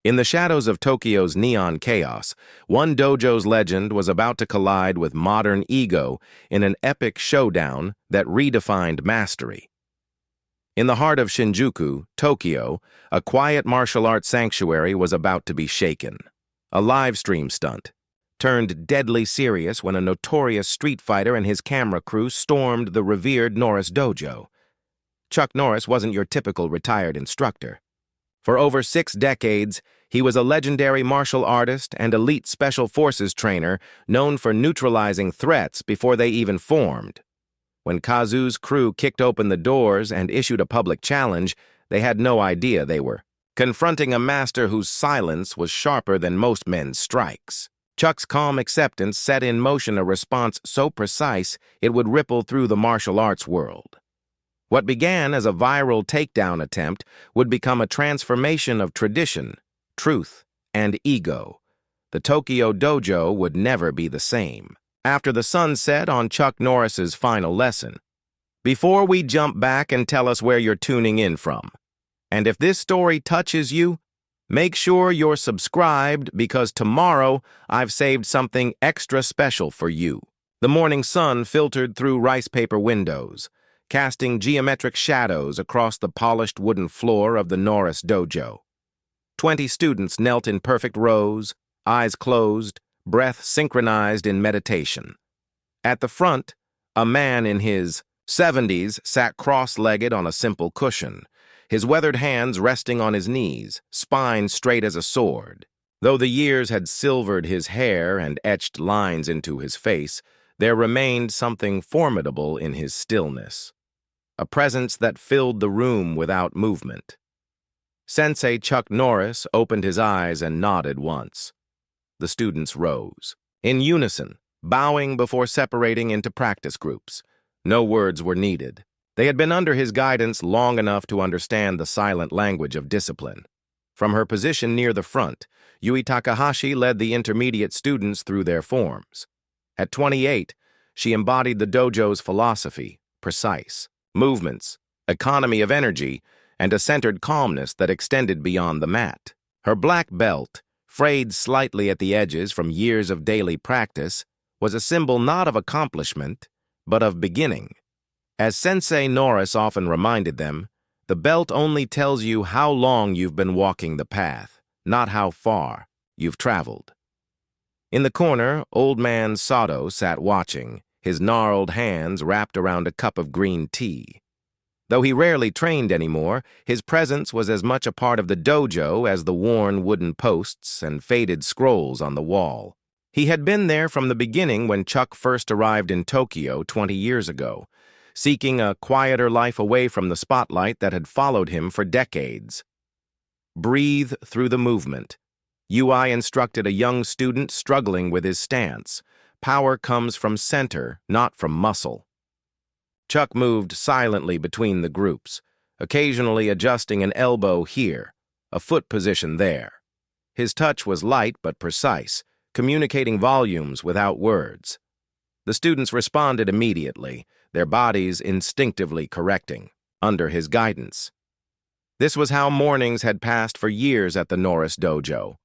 In the shadows of Tokyo's neon chaos, one dojo's legend was about to collide with modern ego in an epic showdown that redefined mastery. In the heart of Shinjuku, Tokyo, a quiet martial arts sanctuary was about to be shaken. A live stream stunt turned deadly serious when a notorious street fighter and his camera crew stormed the revered Norris Dojo. Chuck Norris wasn't your typical retired instructor. For over 6 decades, he was a legendary martial artist and elite special forces trainer known for neutralizing threats before they even formed. When Kazu's crew kicked open the doors and issued a public challenge, they had no idea they were confronting a master whose silence was sharper than most men's strikes. Chuck's calm acceptance set in motion a response so precise it would ripple through the martial arts world. What began as a viral takedown attempt would become a transformation of tradition, truth, and ego. The Tokyo Dojo would never be the same. After the sun set on Chuck Norris's final lesson, before we jump back and tell us where you're tuning in from, and if this story touches you, make sure you're subscribed because tomorrow I've saved something extra special for you. The morning sun filtered through rice paper windows, casting geometric shadows across the polished wooden floor of the Norris Dojo. 20 students knelt in perfect rows, eyes closed, breath synchronized in meditation. At the front, a man in his 70s sat cross-legged on a simple cushion, his weathered hands resting on his knees, spine straight as a sword. Though the years had silvered his hair and etched lines into his face, there remained something formidable in his stillness, a presence that filled the room without movement. Sensei Chuck Norris opened his eyes and nodded once. The students rose, in unison, bowing before separating into practice groups. No words were needed. They had been under his guidance long enough to understand the silent language of discipline. From her position near the front, Yui Takahashi led the intermediate students through their forms. At 28, she embodied the dojo's philosophy, precise movements, economy of energy, and a centered calmness that extended beyond the mat. Her black belt, frayed slightly at the edges from years of daily practice, was a symbol not of accomplishment, but of beginning. As Sensei Norris often reminded them, the belt only tells you how long you've been walking the path, not how far you've traveled. In the corner, old man Sato sat watching, his gnarled hands wrapped around a cup of green tea. Though he rarely trained anymore, his presence was as much a part of the dojo as the worn wooden posts and faded scrolls on the wall. He had been there from the beginning when Chuck first arrived in Tokyo 20 years ago, seeking a quieter life away from the spotlight that had followed him for decades. Breathe through the movement. Yui instructed a young student struggling with his stance. Power comes from center, not from muscle. Chuck moved silently between the groups, occasionally adjusting an elbow here, a foot position there. His touch was light but precise, communicating volumes without words. The students responded immediately, their bodies instinctively correcting, under his guidance. This was how mornings had passed for years at the Norris Dojo.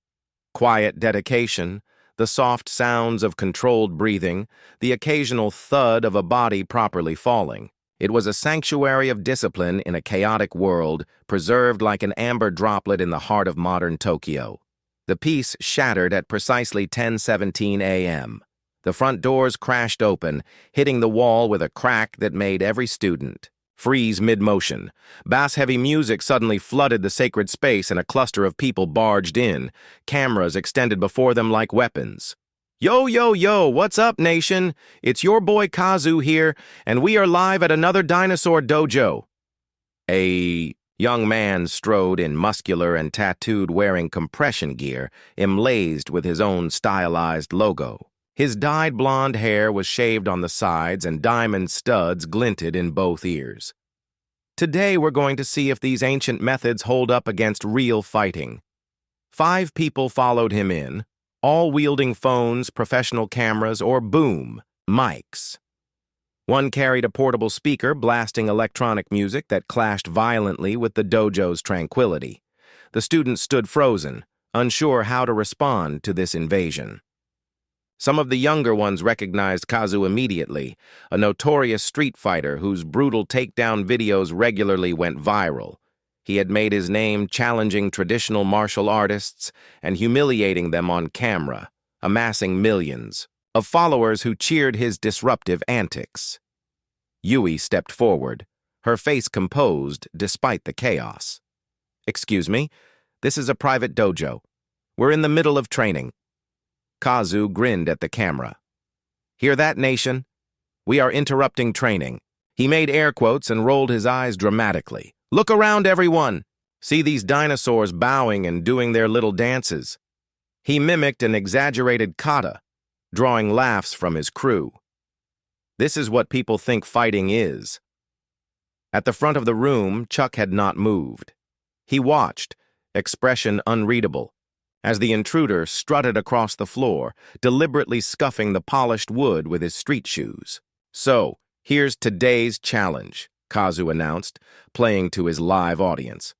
Quiet dedication, the soft sounds of controlled breathing, the occasional thud of a body properly falling. It was a sanctuary of discipline in a chaotic world, preserved like an amber droplet in the heart of modern Tokyo. The peace shattered at precisely 10:17 a.m. The front doors crashed open, hitting the wall with a crack that made every student freeze mid-motion. Bass-heavy music suddenly flooded the sacred space and a cluster of people barged in, cameras extended before them like weapons. Yo, yo, yo, what's up, nation? It's your boy Kazu here, and we are live at another dinosaur dojo. A young man strode in muscular and tattooed wearing compression gear, emblazed with his own stylized logo. His dyed blonde hair was shaved on the sides and diamond studs glinted in both ears. Today we're going to see if these ancient methods hold up against real fighting. 5 people followed him in, all wielding phones, professional cameras, or boom, mics. One carried a portable speaker blasting electronic music that clashed violently with the dojo's tranquility. The students stood frozen, unsure how to respond to this invasion. Some of the younger ones recognized Kazu immediately, a notorious street fighter whose brutal takedown videos regularly went viral. He had made his name challenging traditional martial artists and humiliating them on camera, amassing millions of followers who cheered his disruptive antics. Yui stepped forward, her face composed despite the chaos. "Excuse me, this is a private dojo. We're in the middle of training." Kazu grinned at the camera. "Hear that, nation? We are interrupting training." He made air quotes and rolled his eyes dramatically. "Look around, everyone! See these dinosaurs bowing and doing their little dances." He mimicked an exaggerated kata, drawing laughs from his crew. This is what people think fighting is. At the front of the room, Chuck had not moved. He watched, expression unreadable, as the intruder strutted across the floor, deliberately scuffing the polished wood with his street shoes. "So, here's today's challenge," Kazu announced, playing to his live audience.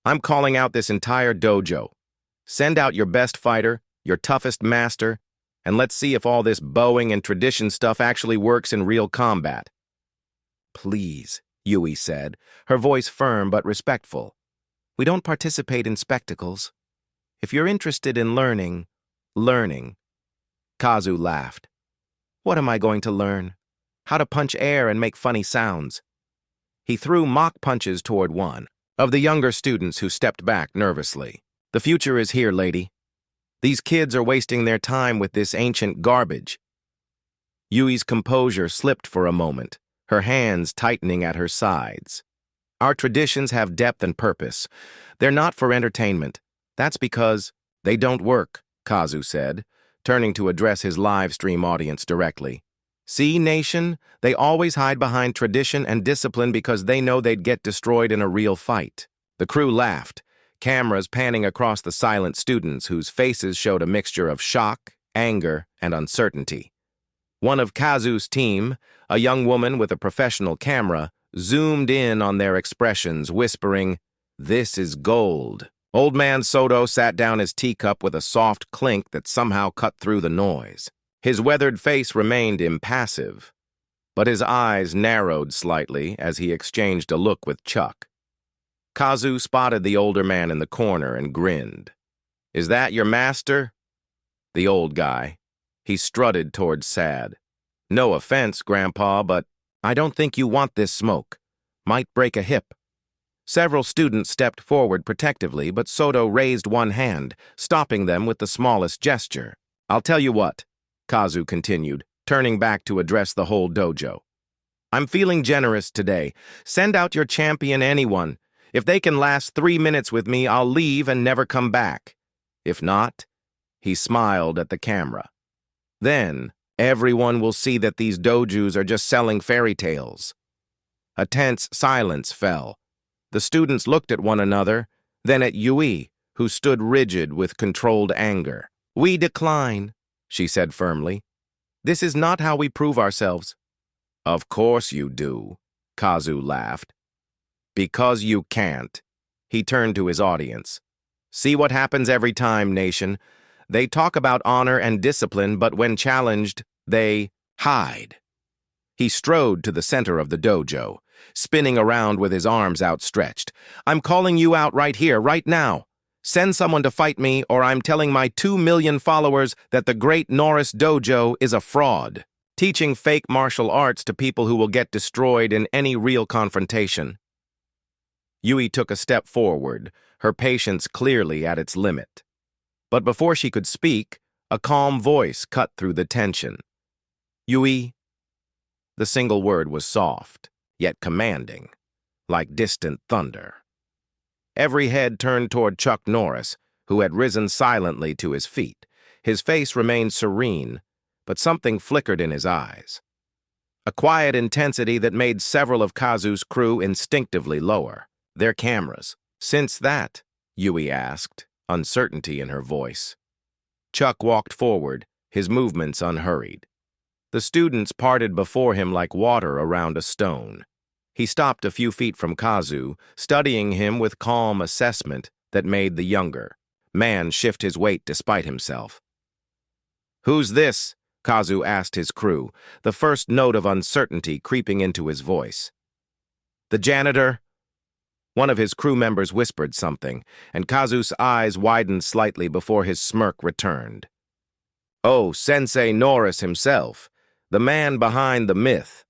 "I'm calling out this entire dojo. Send out your best fighter, your toughest master, and let's see if all this bowing and tradition stuff actually works in real combat." "Please," Yui said, her voice firm but respectful. "We don't participate in spectacles. If you're interested in learning. Kazu laughed. "What am I going to learn? How to punch air and make funny sounds." He threw mock punches toward one of the younger students who stepped back nervously. "The future is here, lady. These kids are wasting their time with this ancient garbage." Yui's composure slipped for a moment, her hands tightening at her sides. "Our traditions have depth and purpose. They're not for entertainment. That's because they don't work," Kazu said, turning to address his live stream audience directly. "See, nation, they always hide behind tradition and discipline because they know they'd get destroyed in a real fight." The crew laughed, cameras panning across the silent students whose faces showed a mixture of shock, anger, and uncertainty. One of Kazu's team, a young woman with a professional camera, zoomed in on their expressions, whispering, "This is gold." Old man Soto sat down his teacup with a soft clink that somehow cut through the noise. His weathered face remained impassive, but his eyes narrowed slightly as he exchanged a look with Chuck. Kazu spotted the older man in the corner and grinned. "Is that your master?" The old guy. He strutted towards Sad. "No offense, Grandpa, but I don't think you want this smoke. Might break a hip." Several students stepped forward protectively, but Soto raised one hand, stopping them with the smallest gesture. "I'll tell you what," Kazu continued, turning back to address the whole dojo. "I'm feeling generous today. Send out your champion, anyone. If they can last 3 minutes with me, I'll leave and never come back. If not," he smiled at the camera, "then everyone will see that these dojos are just selling fairy tales." A tense silence fell. The students looked at one another, then at Yui, who stood rigid with controlled anger. "We decline," she said firmly. "This is not how we prove ourselves." "Of course you do," Kazu laughed. "Because you can't." He turned to his audience. "See what happens every time, nation. They talk about honor and discipline, but when challenged, they hide." He strode to the center of the dojo, spinning around with his arms outstretched. "I'm calling you out right here, right now. Send someone to fight me, or I'm telling my 2 million followers that the great Norris Dojo is a fraud, teaching fake martial arts to people who will get destroyed in any real confrontation." Yui took a step forward, her patience clearly at its limit. But before she could speak, a calm voice cut through the tension. "Yui." The single word was soft, yet commanding, like distant thunder. Every head turned toward Chuck Norris, who had risen silently to his feet. His face remained serene, but something flickered in his eyes. A quiet intensity that made several of Kazu's crew instinctively lower their cameras. "Since that?" Yui asked, uncertainty in her voice. Chuck walked forward, his movements unhurried. The students parted before him like water around a stone. He stopped a few feet from Kazu, studying him with calm assessment that made the younger, man shift his weight despite himself. "Who's this?" Kazu asked his crew, the first note of uncertainty creeping into his voice. "The janitor?" One of his crew members whispered something, and Kazu's eyes widened slightly before his smirk returned. "Oh, Sensei Norris himself, the man behind the myth."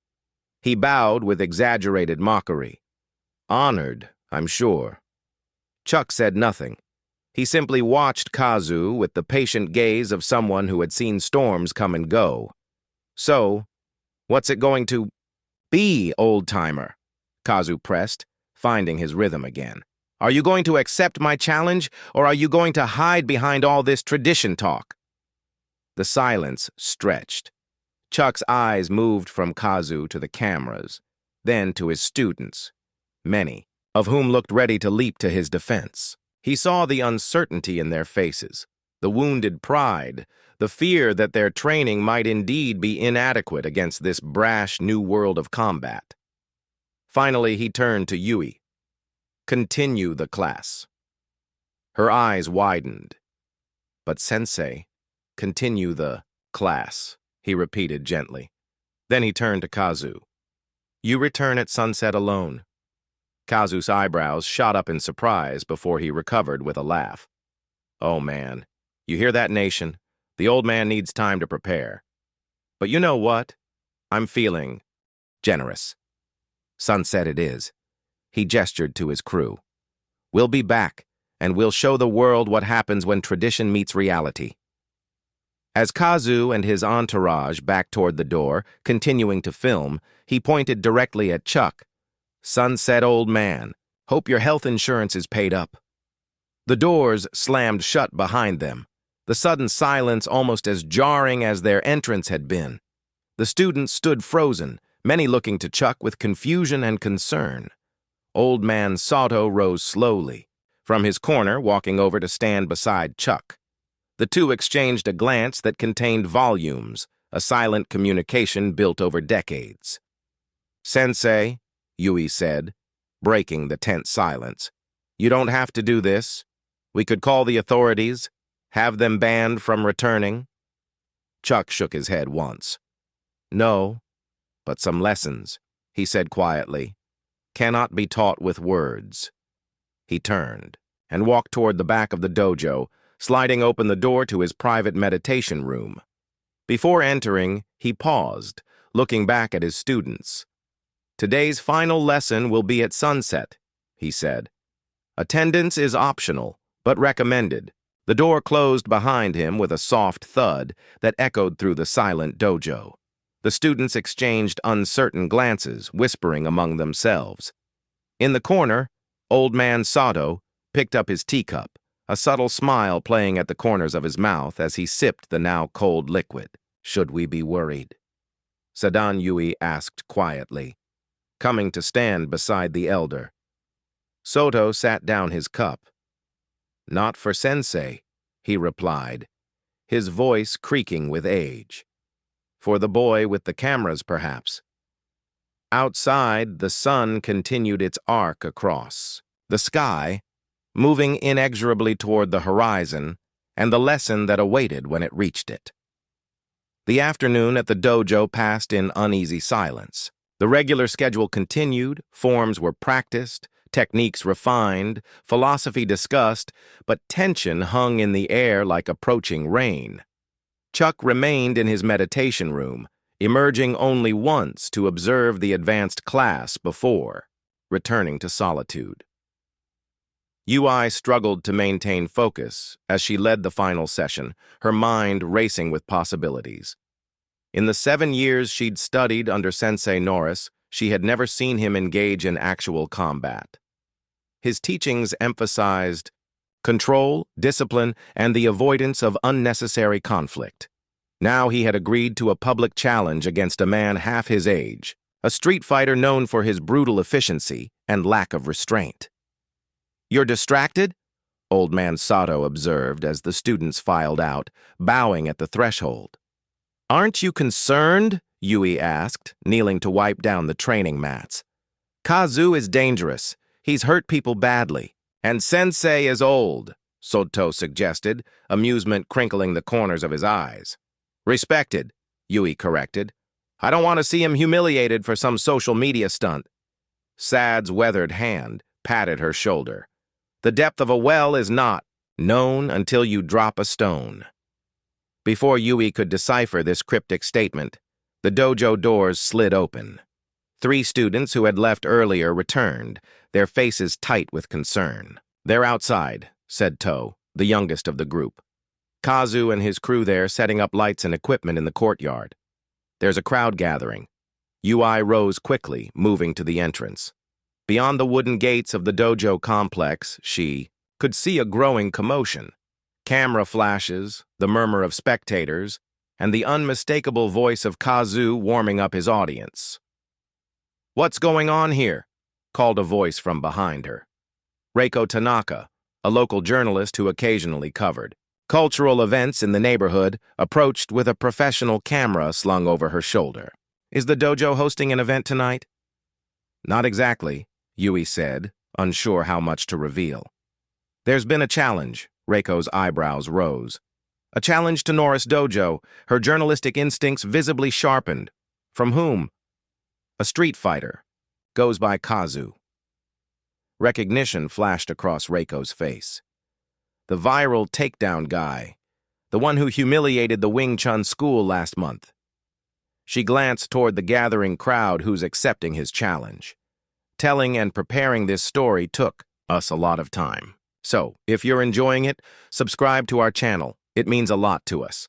He bowed with exaggerated mockery. "Honored, I'm sure." Chuck said nothing. He simply watched Kazu with the patient gaze of someone who had seen storms come and go. "So, what's it going to be, old-timer?" Kazu pressed, finding his rhythm again. "Are you going to accept my challenge, or are you going to hide behind all this tradition talk?" The silence stretched. Chuck's eyes moved from Kazu to the cameras, then to his students, many of whom looked ready to leap to his defense. He saw the uncertainty in their faces, the wounded pride, the fear that their training might indeed be inadequate against this brash new world of combat. Finally, he turned to Yui. "Continue the class." Her eyes widened. "But Sensei, continue the class," he repeated gently. Then he turned to Kazu. "You return at sunset alone." Kazu's eyebrows shot up in surprise before he recovered with a laugh. "Oh man, you hear that, nation? The old man needs time to prepare. But you know what? I'm feeling generous. Sunset it is." He gestured to his crew. "We'll be back, and we'll show the world what happens when tradition meets reality." As Kazu and his entourage backed toward the door, continuing to film, he pointed directly at Chuck. "Sunset, old man. Hope your health insurance is paid up." The doors slammed shut behind them, the sudden silence almost as jarring as their entrance had been. The students stood frozen, many looking to Chuck with confusion and concern. Old man Sato rose slowly, from his corner walking over to stand beside Chuck. The two exchanged a glance that contained volumes, a silent communication built over decades. "Sensei," Yui said, breaking the tense silence, "you don't have to do this. We could call the authorities, have them banned from returning." Chuck shook his head once. "No, but some lessons," he said quietly, "cannot be taught with words." He turned and walked toward the back of the dojo, sliding open the door to his private meditation room. Before entering, he paused, looking back at his students. "Today's final lesson will be at sunset," he said. "Attendance is optional, but recommended." The door closed behind him with a soft thud that echoed through the silent dojo. The students exchanged uncertain glances, whispering among themselves. In the corner, old man Sato picked up his teacup, a subtle smile playing at the corners of his mouth as he sipped the now cold liquid. "Should we be worried?" Sadan Yui asked quietly, coming to stand beside the elder. Soto sat down his cup. "Not for Sensei," he replied, his voice creaking with age. "For the boy with the cameras, perhaps." Outside, the sun continued its arc across the sky, moving inexorably toward the horizon and the lesson that awaited when it reached it. The afternoon at the dojo passed in uneasy silence. The regular schedule continued, forms were practiced, techniques refined, philosophy discussed, but tension hung in the air like approaching rain. Chuck remained in his meditation room, emerging only once to observe the advanced class before returning to solitude. Ui struggled to maintain focus as she led the final session, her mind racing with possibilities. In the 7 years she'd studied under Sensei Norris, she had never seen him engage in actual combat. His teachings emphasized control, discipline, and the avoidance of unnecessary conflict. Now he had agreed to a public challenge against a man half his age, a street fighter known for his brutal efficiency and lack of restraint. "You're distracted?" Old man Sato observed as the students filed out, bowing at the threshold. "Aren't you concerned?" Yui asked, kneeling to wipe down the training mats. "Kazu is dangerous. He's hurt people badly. And Sensei is old." Soto suggested, amusement crinkling the corners of his eyes. Respected, Yui corrected. I don't want to see him humiliated for some social media stunt. Sad's weathered hand patted her shoulder. The depth of a well is not known until you drop a stone. Before Yui could decipher this cryptic statement, the dojo doors slid open. 3 students who had left earlier returned, their faces tight with concern. They're outside, said To, the youngest of the group. Kazu and his crew there setting up lights and equipment in the courtyard. There's a crowd gathering. Yui rose quickly, moving to the entrance. Beyond the wooden gates of the dojo complex, she could see a growing commotion. Camera flashes, the murmur of spectators, and the unmistakable voice of Kazu warming up his audience. "What's going on here?" called a voice from behind her. Reiko Tanaka, a local journalist who occasionally covered cultural events in the neighborhood, approached with a professional camera slung over her shoulder. "Is the dojo hosting an event tonight?" "Not exactly," Yui said, unsure how much to reveal. "There's been a challenge." Reiko's eyebrows rose. "A challenge to Norris Dojo," her journalistic instincts visibly sharpened. "From whom?" "A street fighter. Goes by Kazu." Recognition flashed across Reiko's face. The viral takedown guy, the one who humiliated the Wing Chun school last month. She glanced toward the gathering crowd who's accepting his challenge. Telling and preparing this story took us a lot of time. So, if you're enjoying it, subscribe to our channel. It means a lot to us.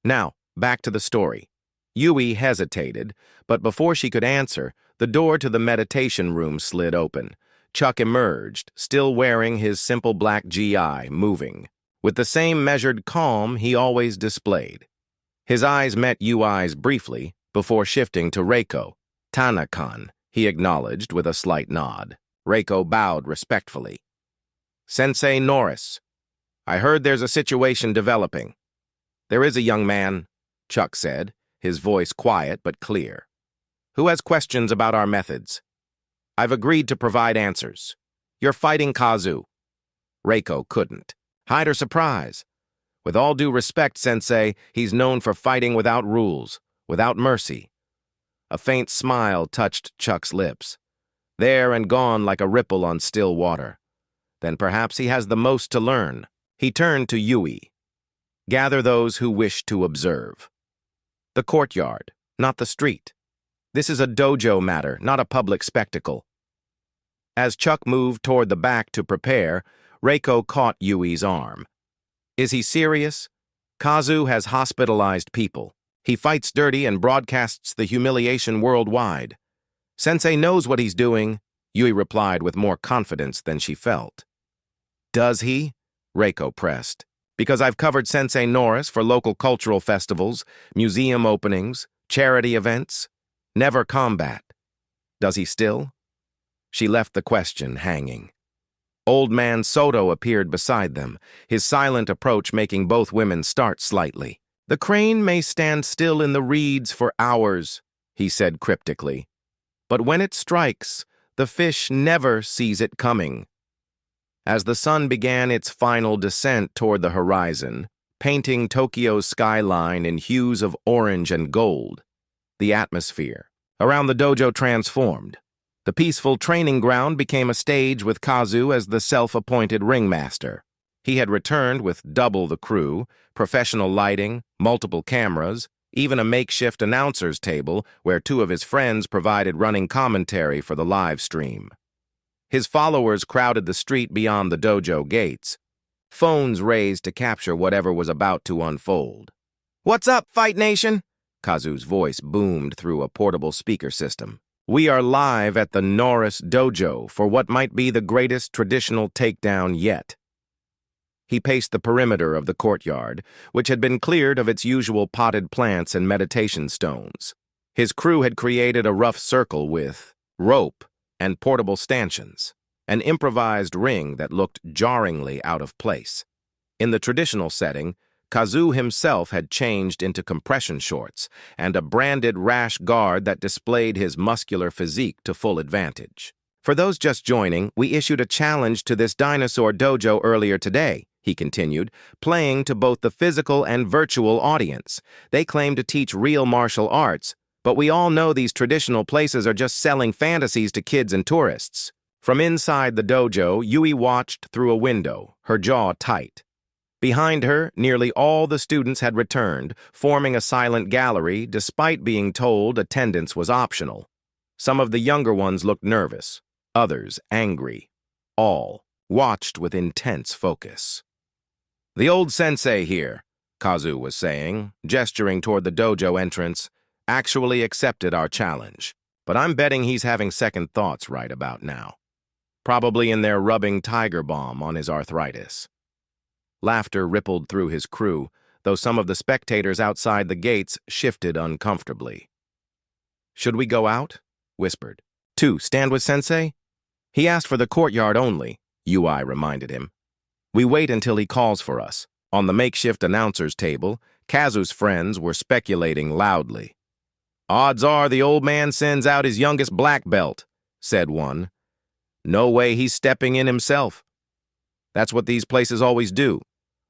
Now, back to the story. Yui hesitated, but before she could answer, the door to the meditation room slid open. Chuck emerged, still wearing his simple black GI, moving, with the same measured calm he always displayed. His eyes met Yui's briefly, before shifting to Reiko. "Tanakan," he acknowledged with a slight nod. Reiko bowed respectfully. "Sensei Norris, I heard there's a situation developing." "There is a young man," Chuck said, his voice quiet but clear, "who has questions about our methods. I've agreed to provide answers. You're fighting Kazu." Reiko couldn't hide her surprise. "With all due respect, Sensei, he's known for fighting without rules, without mercy." A faint smile touched Chuck's lips. There and gone like a ripple on still water. Then perhaps he has the most to learn. He turned to Yui. "Gather those who wish to observe." "The courtyard, not the street. This is a dojo matter, not a public spectacle." As Chuck moved toward the back to prepare, Reiko caught Yui's arm. "Is he serious? Kazu has hospitalized people. He fights dirty and broadcasts the humiliation worldwide." "Sensei knows what he's doing," Yui replied with more confidence than she felt. "Does he?" Reiko pressed. "Because I've covered Sensei Norris for local cultural festivals, museum openings, charity events. Never combat. Does he still?" She left the question hanging. Old man Soto appeared beside them, his silent approach making both women start slightly. "The crane may stand still in the reeds for hours," he said cryptically. "But when it strikes, the fish never sees it coming." As the sun began its final descent toward the horizon, painting Tokyo's skyline in hues of orange and gold, the atmosphere around the dojo transformed. The peaceful training ground became a stage with Kazu as the self-appointed ringmaster. He had returned with double the crew, professional lighting, multiple cameras, even a makeshift announcer's table where 2 of his friends provided running commentary for the live stream. His followers crowded the street beyond the dojo gates, phones raised to capture whatever was about to unfold. "What's up, Fight Nation?" Kazu's voice boomed through a portable speaker system. "We are live at the Norris Dojo for what might be the greatest traditional takedown yet." He paced the perimeter of the courtyard, which had been cleared of its usual potted plants and meditation stones. His crew had created a rough circle with rope and portable stanchions, an improvised ring that looked jarringly out of place. In the traditional setting, Kazu himself had changed into compression shorts and a branded rash guard that displayed his muscular physique to full advantage. "For those just joining, we issued a challenge to this dinosaur dojo earlier today," he continued, playing to both the physical and virtual audience. They claim to teach real martial arts, but we all know these traditional places are just selling fantasies to kids and tourists. From inside the dojo, Yui watched through a window, her jaw tight. Behind her, nearly all the students had returned, forming a silent gallery despite being told attendance was optional. Some of the younger ones looked nervous, others angry. All watched with intense focus. "The old sensei here," Kazu was saying, gesturing toward the dojo entrance, "actually accepted our challenge. But I'm betting he's having second thoughts right about now. Probably in there rubbing Tiger Balm on his arthritis." Laughter rippled through his crew, though some of the spectators outside the gates shifted uncomfortably. "Should we go out?" whispered. "To stand with Sensei?" "He asked for the courtyard only," Ui reminded him. "We wait until he calls for us." On the makeshift announcer's table, Kazu's friends were speculating loudly. "Odds are the old man sends out his youngest black belt," said one. "No way he's stepping in himself." "That's what these places always do,"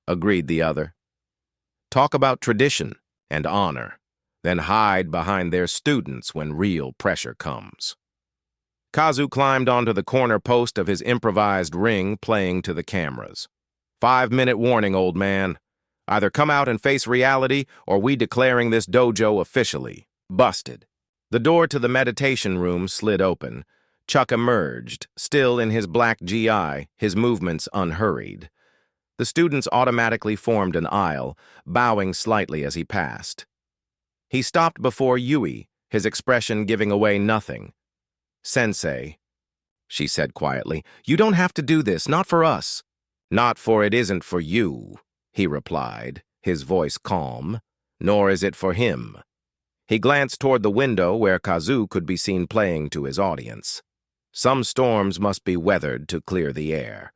agreed the other. "Talk about tradition and honor, then hide behind their students when real pressure comes." Kazu climbed onto the corner post of his improvised ring, playing to the cameras. "5-minute warning, old man. Either come out and face reality, or we declaring this dojo officially busted." The door to the meditation room slid open. Chuck emerged, still in his black GI, his movements unhurried. The students automatically formed an aisle, bowing slightly as he passed. He stopped before Yui, his expression giving away nothing. "Sensei," she said quietly, "you don't have to do this, not for us." "Not for it isn't for you," he replied, his voice calm, "nor is it for him." He glanced toward the window where Kazu could be seen playing to his audience. Some storms must be weathered to clear the air.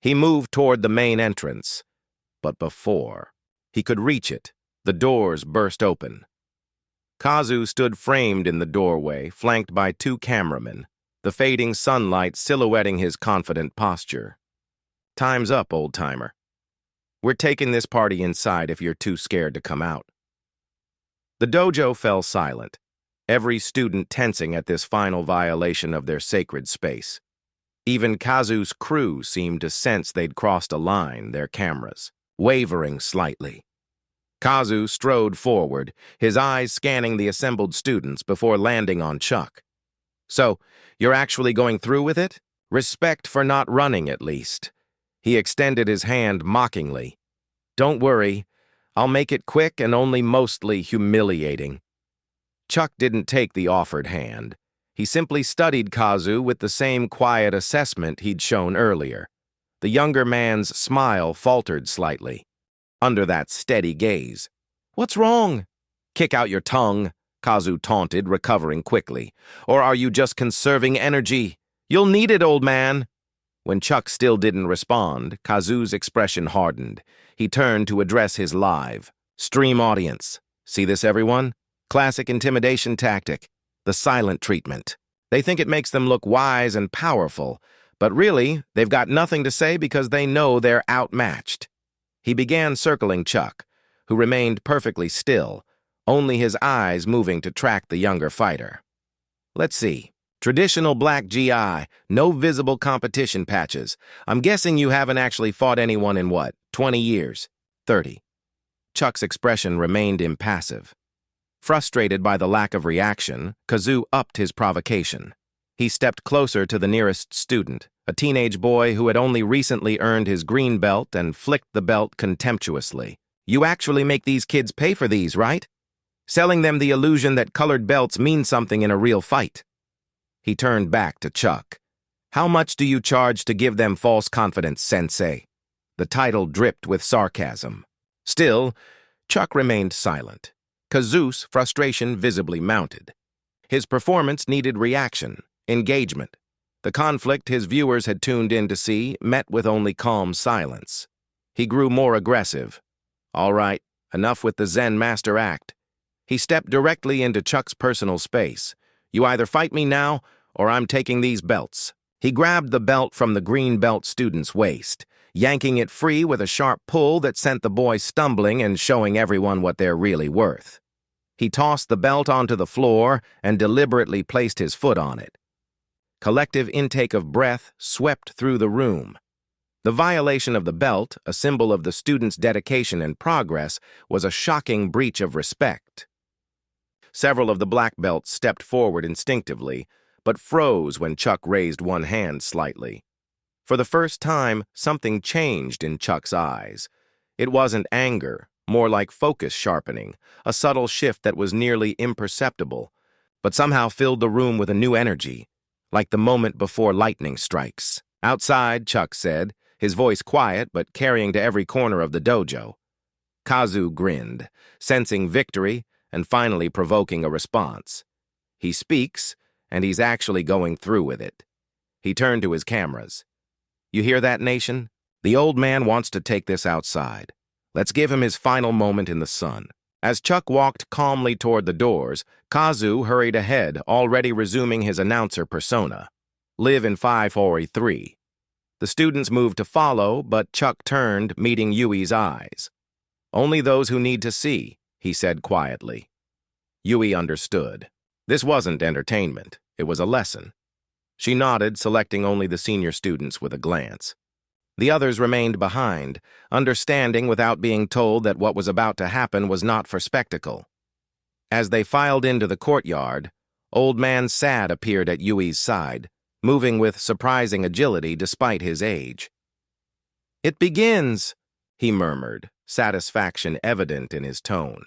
He moved toward the main entrance, but before he could reach it, the doors burst open. Kazu stood framed in the doorway, flanked by 2 cameramen, the fading sunlight silhouetting his confident posture. "Time's up, old-timer. We're taking this party inside if you're too scared to come out." The dojo fell silent, every student tensing at this final violation of their sacred space. Even Kazu's crew seemed to sense they'd crossed a line, their cameras, wavering slightly. Kazu strode forward, his eyes scanning the assembled students before landing on Chuck. "So, you're actually going through with it? Respect for not running, at least." He extended his hand mockingly. "Don't worry, I'll make it quick and only mostly humiliating." Chuck didn't take the offered hand. He simply studied Kazu with the same quiet assessment he'd shown earlier. The younger man's smile faltered slightly under that steady gaze. "What's wrong?" "Kick out your tongue," Kazu taunted, recovering quickly. "Or are you just conserving energy? You'll need it, old man." When Chuck still didn't respond, Kazu's expression hardened. He turned to address his live, stream audience. "See this, everyone? Classic intimidation tactic. The silent treatment. They think it makes them look wise and powerful, but really, they've got nothing to say because they know they're outmatched." He began circling Chuck, who remained perfectly still, only his eyes moving to track the younger fighter. "Let's see. Traditional black GI, no visible competition patches. I'm guessing you haven't actually fought anyone in what, 20 years? 30. Chuck's expression remained impassive. Frustrated by the lack of reaction, Kazu upped his provocation. He stepped closer to the nearest student, a teenage boy who had only recently earned his green belt, and flicked the belt contemptuously. "You actually make these kids pay for these, right? Selling them the illusion that colored belts mean something in a real fight." He turned back to Chuck. "How much do you charge to give them false confidence, Sensei?" The title dripped with sarcasm. Still, Chuck remained silent. Kazu's frustration visibly mounted. His performance needed reaction, engagement. The conflict his viewers had tuned in to see met with only calm silence. He grew more aggressive. "All right, enough with the Zen master act." He stepped directly into Chuck's personal space. "You either fight me now, or I'm taking these belts." He grabbed the belt from the green belt student's waist. yanking it free with a sharp pull that sent the boy stumbling and showing everyone what they're really worth. He tossed the belt onto the floor and deliberately placed his foot on it. Collective intake of breath swept through the room. The violation of the belt, a symbol of the student's dedication and progress, was a shocking breach of respect. Several of the black belts stepped forward instinctively, but froze when Chuck raised one hand slightly. For the first time, something changed in Chuck's eyes. It wasn't anger, more like focus sharpening, a subtle shift that was nearly imperceptible, but somehow filled the room with a new energy, like the moment before lightning strikes. "Outside," Chuck said, his voice quiet but carrying to every corner of the dojo. Kazu grinned, sensing victory and finally provoking a response. He speaks, and he's actually going through with it. He turned to his cameras. "You hear that, nation? The old man wants to take this outside. Let's give him his final moment in the sun." As Chuck walked calmly toward the doors, Kazu hurried ahead, already resuming his announcer persona. "Live in 543. The students moved to follow, but Chuck turned, meeting Yui's eyes. "Only those who need to see," he said quietly. Yui understood. This wasn't entertainment. It was a lesson. She nodded, selecting only the senior students with a glance. The others remained behind, understanding without being told that what was about to happen was not for spectacle. As they filed into the courtyard, Old Man Sad appeared at Yui's side, moving with surprising agility despite his age. "It begins," he murmured, satisfaction evident in his tone.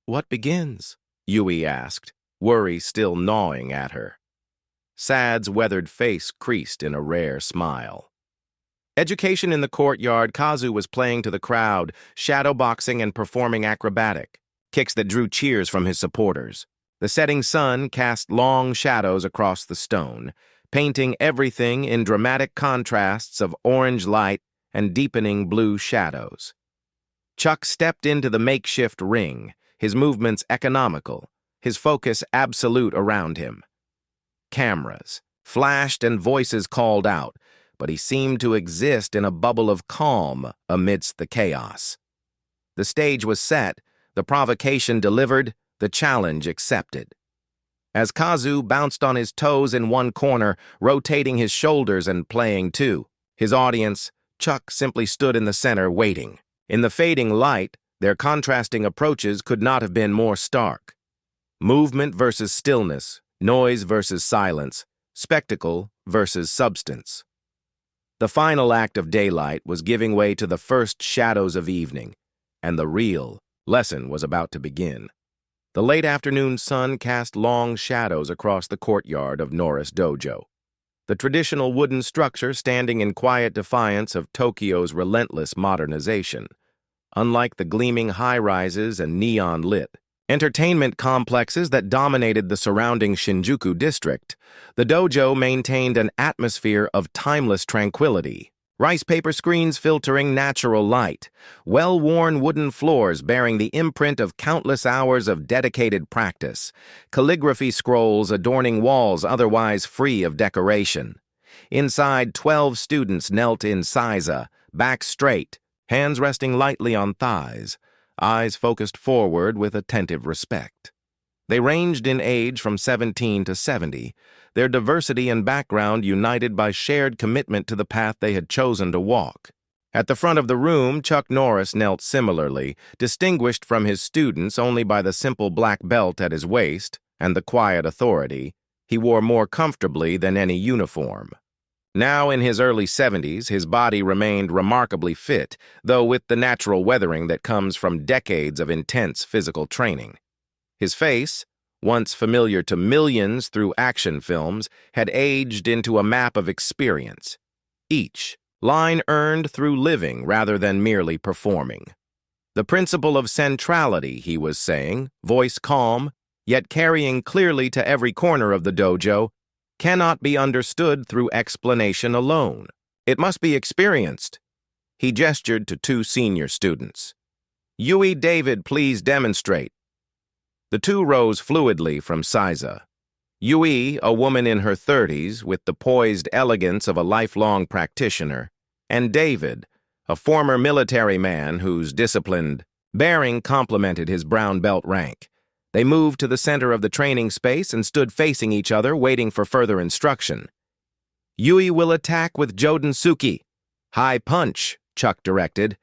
"What begins?" Yui asked, worry still gnawing at her. Sad's weathered face creased in a rare smile. Education in the courtyard, Kazu was playing to the crowd, shadowboxing and performing acrobatic, kicks that drew cheers from his supporters. The setting sun cast long shadows across the stone, painting everything in dramatic contrasts of orange light and deepening blue shadows. Chuck stepped into the makeshift ring, his movements economical, his focus absolute around him. Cameras flashed and voices called out, but he seemed to exist in a bubble of calm amidst the chaos. The stage was set, the provocation delivered, the challenge accepted. As Kazu bounced on his toes in one corner, rotating his shoulders and playing too, his audience, Chuck, simply stood in the center waiting. In the fading light, their contrasting approaches could not have been more stark. Movement versus stillness, noise versus silence, spectacle versus substance. The final act of daylight was giving way to the first shadows of evening, and the real lesson was about to begin. The late afternoon sun cast long shadows across the courtyard of Norris Dojo, the traditional wooden structure standing in quiet defiance of Tokyo's relentless modernization. Unlike the gleaming high-rises and neon-lit entertainment complexes that dominated the surrounding Shinjuku district, the dojo maintained an atmosphere of timeless tranquility. Rice paper screens filtering natural light, well-worn wooden floors bearing the imprint of countless hours of dedicated practice, calligraphy scrolls adorning walls otherwise free of decoration. Inside, 12 students knelt in seiza, back straight, hands resting lightly on thighs, eyes focused forward with attentive respect. They ranged in age from 17 to 70, their diversity and background united by shared commitment to the path they had chosen to walk. At the front of the room, Chuck Norris knelt similarly, distinguished from his students only by the simple black belt at his waist and the quiet authority he wore more comfortably than any uniform. Now in his early 70s, his body remained remarkably fit, though with the natural weathering that comes from decades of intense physical training. His face, once familiar to millions through action films, had aged into a map of experience, each line earned through living rather than merely performing. The principle of centrality, he was saying, voice calm, yet carrying clearly to every corner of the dojo, cannot be understood through explanation alone. It must be experienced. He gestured to 2 senior students. "Yui, David, please demonstrate." The 2 rose fluidly from seiza. Yui, a woman in her 30s, with the poised elegance of a lifelong practitioner, and David, a former military man whose disciplined bearing complemented his brown belt rank. They moved to the center of the training space and stood facing each other, waiting for further instruction. Yui will attack with Jodensuki. High punch, Chuck directed.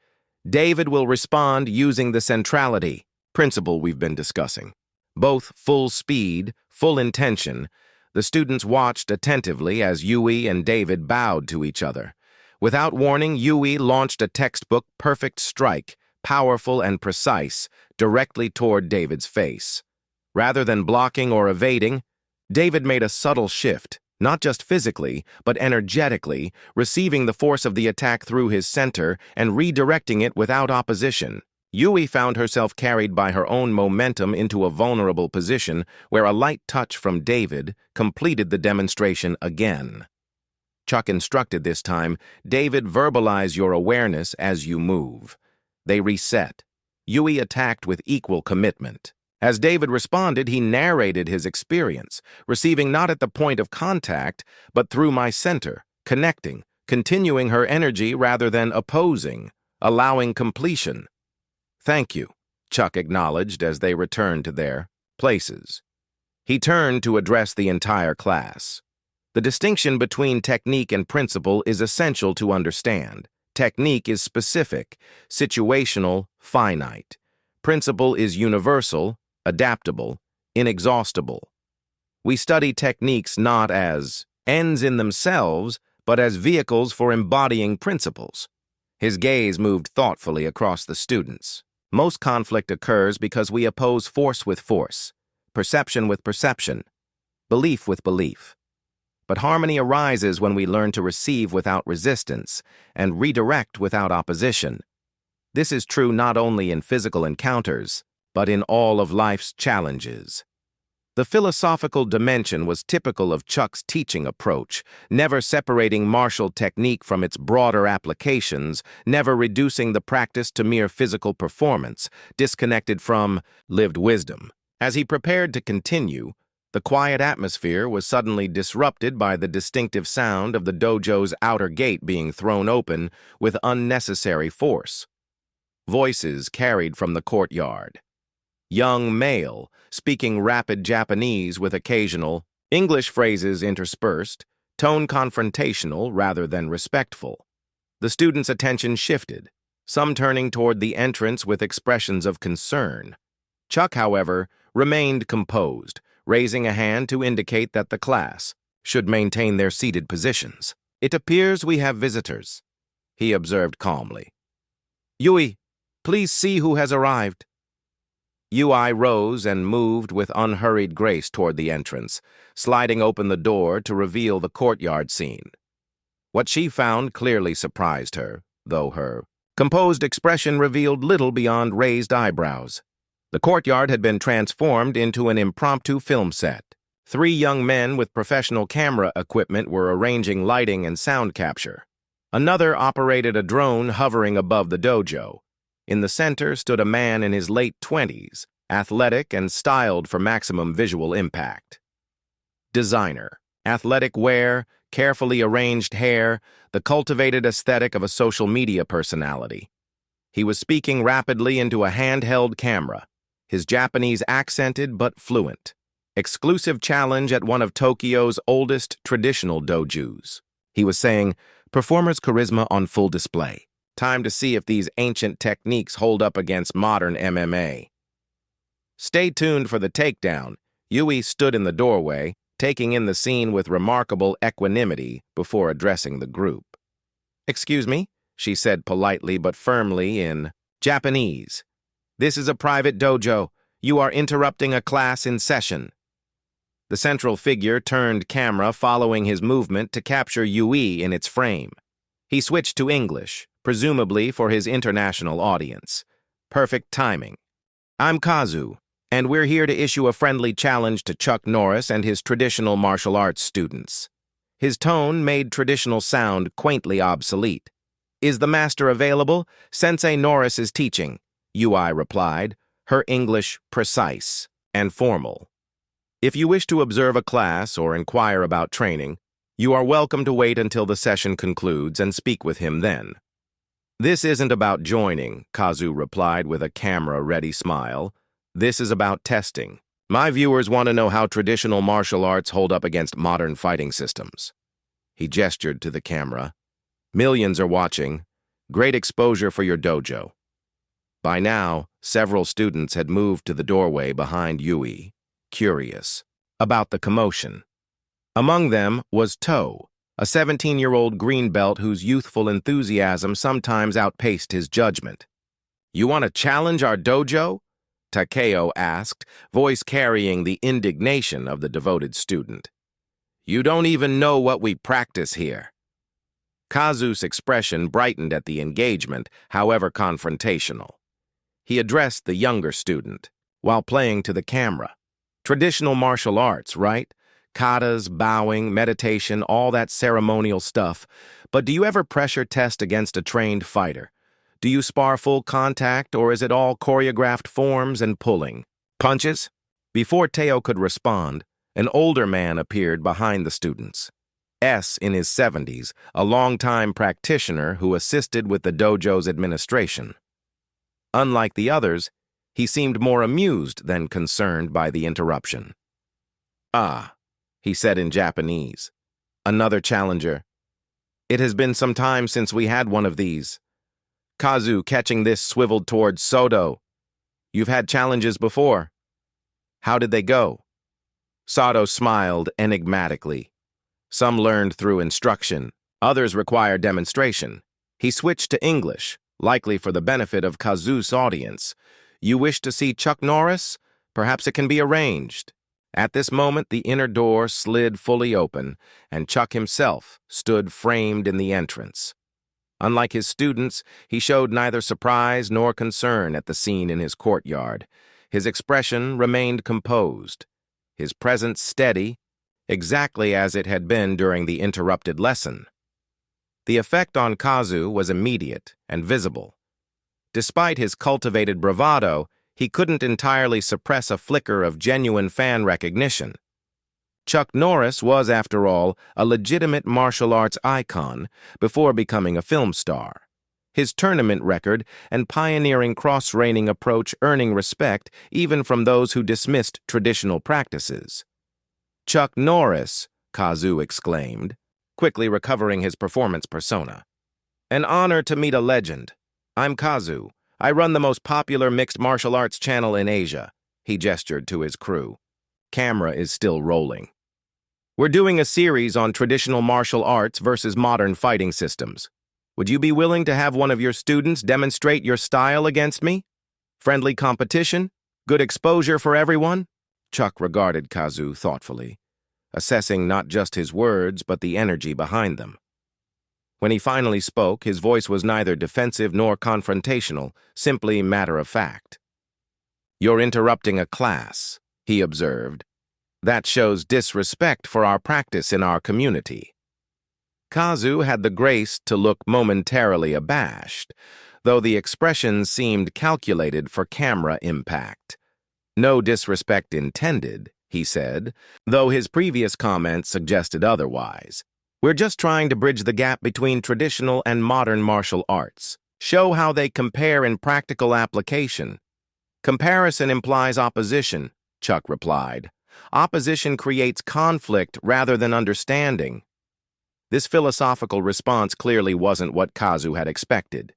David will respond using the centrality principle we've been discussing. Both full speed, full intention. The students watched attentively as Yui and David bowed to each other. Without warning, Yui launched a textbook perfect strike, powerful and precise, directly toward David's face. Rather than blocking or evading, David made a subtle shift, not just physically, but energetically, receiving the force of the attack through his center and redirecting it without opposition. Yui found herself carried by her own momentum into a vulnerable position where a light touch from David completed the demonstration again. Chuck instructed this time, David, verbalize your awareness as you move. They reset. Yui attacked with equal commitment. As David responded, he narrated his experience, receiving not at the point of contact, but through my center, connecting, continuing her energy rather than opposing, allowing completion. Thank you, Chuck acknowledged as they returned to their places. He turned to address the entire class. The distinction between technique and principle is essential to understand. Technique is specific, situational, finite. Principle is universal, adaptable, inexhaustible. We study techniques not as ends in themselves, but as vehicles for embodying principles. His gaze moved thoughtfully across the students. Most conflict occurs because we oppose force with force, perception with perception, belief with belief. But harmony arises when we learn to receive without resistance and redirect without opposition. This is true not only in physical encounters, but in all of life's challenges. The philosophical dimension was typical of Chuck's teaching approach, never separating martial technique from its broader applications, never reducing the practice to mere physical performance, disconnected from lived wisdom. As he prepared to continue, the quiet atmosphere was suddenly disrupted by the distinctive sound of the dojo's outer gate being thrown open with unnecessary force. Voices carried from the courtyard. Young male, speaking rapid Japanese with occasional English phrases interspersed, tone confrontational rather than respectful. The students' attention shifted, some turning toward the entrance with expressions of concern. Chuck, however, remained composed, raising a hand to indicate that the class should maintain their seated positions. It appears we have visitors, he observed calmly. Yui, please see who has arrived. Yui rose and moved with unhurried grace toward the entrance, sliding open the door to reveal the courtyard scene. What she found clearly surprised her, though her composed expression revealed little beyond raised eyebrows. The courtyard had been transformed into an impromptu film set. 3 young men with professional camera equipment were arranging lighting and sound capture. Another operated a drone hovering above the dojo. In the center stood a man in his late 20s, athletic and styled for maximum visual impact. Designer, athletic wear, carefully arranged hair, the cultivated aesthetic of a social media personality. He was speaking rapidly into a handheld camera, his Japanese accented but fluent. Exclusive challenge at one of Tokyo's oldest traditional dojos. He was saying, performer's charisma on full display. Time to see if these ancient techniques hold up against modern MMA. Stay tuned for the takedown. Yui stood in the doorway, taking in the scene with remarkable equanimity before addressing the group. Excuse me, she said politely but firmly in Japanese. This is a private dojo. You are interrupting a class in session. The central figure turned camera following his movement to capture Yui in its frame. He switched to English, presumably for his international audience. Perfect timing. I'm Kazu, and we're here to issue a friendly challenge to Chuck Norris and his traditional martial arts students. His tone made traditional sound quaintly obsolete. Is the master available? Sensei Norris is teaching, Yui replied, her English precise and formal. If you wish to observe a class or inquire about training, You are welcome to wait until the session concludes and speak with him then. This isn't about joining, Kazu replied with a camera-ready smile. This is about testing. My viewers want to know how traditional martial arts hold up against modern fighting systems. He gestured to the camera. Millions are watching. Great exposure for your dojo. By now, several students had moved to the doorway behind Yui, curious about the commotion. Among them was To, a 17-year-old green belt whose youthful enthusiasm sometimes outpaced his judgment. You want to challenge our dojo? Takeo asked, voice carrying the indignation of the devoted student. You don't even know what we practice here. Kazu's expression brightened at the engagement, however confrontational. He addressed the younger student, while playing to the camera. Traditional martial arts, right? Katas, bowing, meditation, all that ceremonial stuff. But do you ever pressure test against a trained fighter? Do you spar full contact, or is it all choreographed forms and pulling? Punches? Before Teo could respond, an older man appeared behind the students. S in his 70s, a longtime practitioner who assisted with the dojo's administration. Unlike the others, he seemed more amused than concerned by the interruption. Ah, he said in Japanese. Another challenger. It has been some time since we had one of these. Kazu, catching this, swiveled towards Soto. You've had challenges before. How did they go? Sato smiled enigmatically. Some learned through instruction, others required demonstration. He switched to English, likely for the benefit of Kazu's audience. You wish to see Chuck Norris? Perhaps it can be arranged. At this moment, the inner door slid fully open, and Chuck himself stood framed in the entrance. Unlike his students, he showed neither surprise nor concern at the scene in his courtyard. His expression remained composed, his presence steady, exactly as it had been during the interrupted lesson. The effect on Kazu was immediate and visible. Despite his cultivated bravado, he couldn't entirely suppress a flicker of genuine fan recognition. Chuck Norris was, after all, a legitimate martial arts icon before becoming a film star. His tournament record and pioneering cross-reining approach earning respect even from those who dismissed traditional practices. Chuck Norris, Kazu exclaimed, quickly recovering his performance persona. An honor to meet a legend. I'm Kazu. I run the most popular mixed martial arts channel in Asia. He gestured to his crew. Camera is still rolling. We're doing a series on traditional martial arts versus modern fighting systems. Would you be willing to have one of your students demonstrate your style against me? Friendly competition? Good exposure for everyone? Chuck regarded Kazu thoughtfully, assessing not just his words but the energy behind them. When he finally spoke, his voice was neither defensive nor confrontational, simply matter-of-fact. You're interrupting a class, he observed. That shows disrespect for our practice in our community. Kazu had the grace to look momentarily abashed, though the expression seemed calculated for camera impact. No disrespect intended, he said, though his previous comments suggested otherwise. We're just trying to bridge the gap between traditional and modern martial arts, show how they compare in practical application. Comparison implies opposition, Chuck replied. Opposition creates conflict rather than understanding. This philosophical response clearly wasn't what Kazu had expected.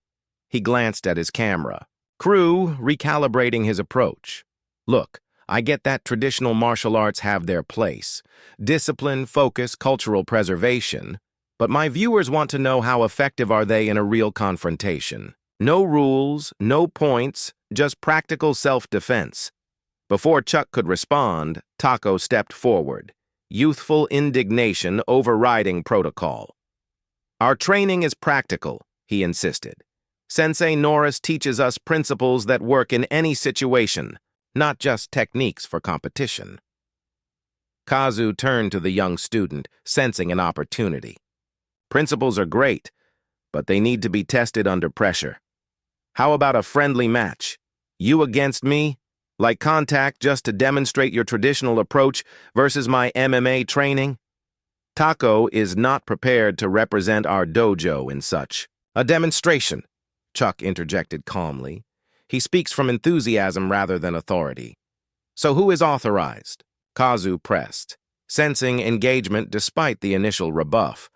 He glanced at his camera. Crew, recalibrating his approach. Look, I get that traditional martial arts have their place. Discipline, focus, cultural preservation. But my viewers want to know how effective are they in a real confrontation. No rules, no points, just practical self-defense. Before Chuck could respond, Taco stepped forward, youthful indignation overriding protocol. Our training is practical, he insisted. Sensei Norris teaches us principles that work in any situation, not just techniques for competition. Kazu turned to the young student, sensing an opportunity. Principles are great, but they need to be tested under pressure. How about a friendly match? You against me? Like contact just to demonstrate your traditional approach versus my MMA training? Tako is not prepared to represent our dojo in such a demonstration, Chuck interjected calmly. He speaks from enthusiasm rather than authority. So who is authorized? Kazu pressed, sensing engagement despite the initial rebuff.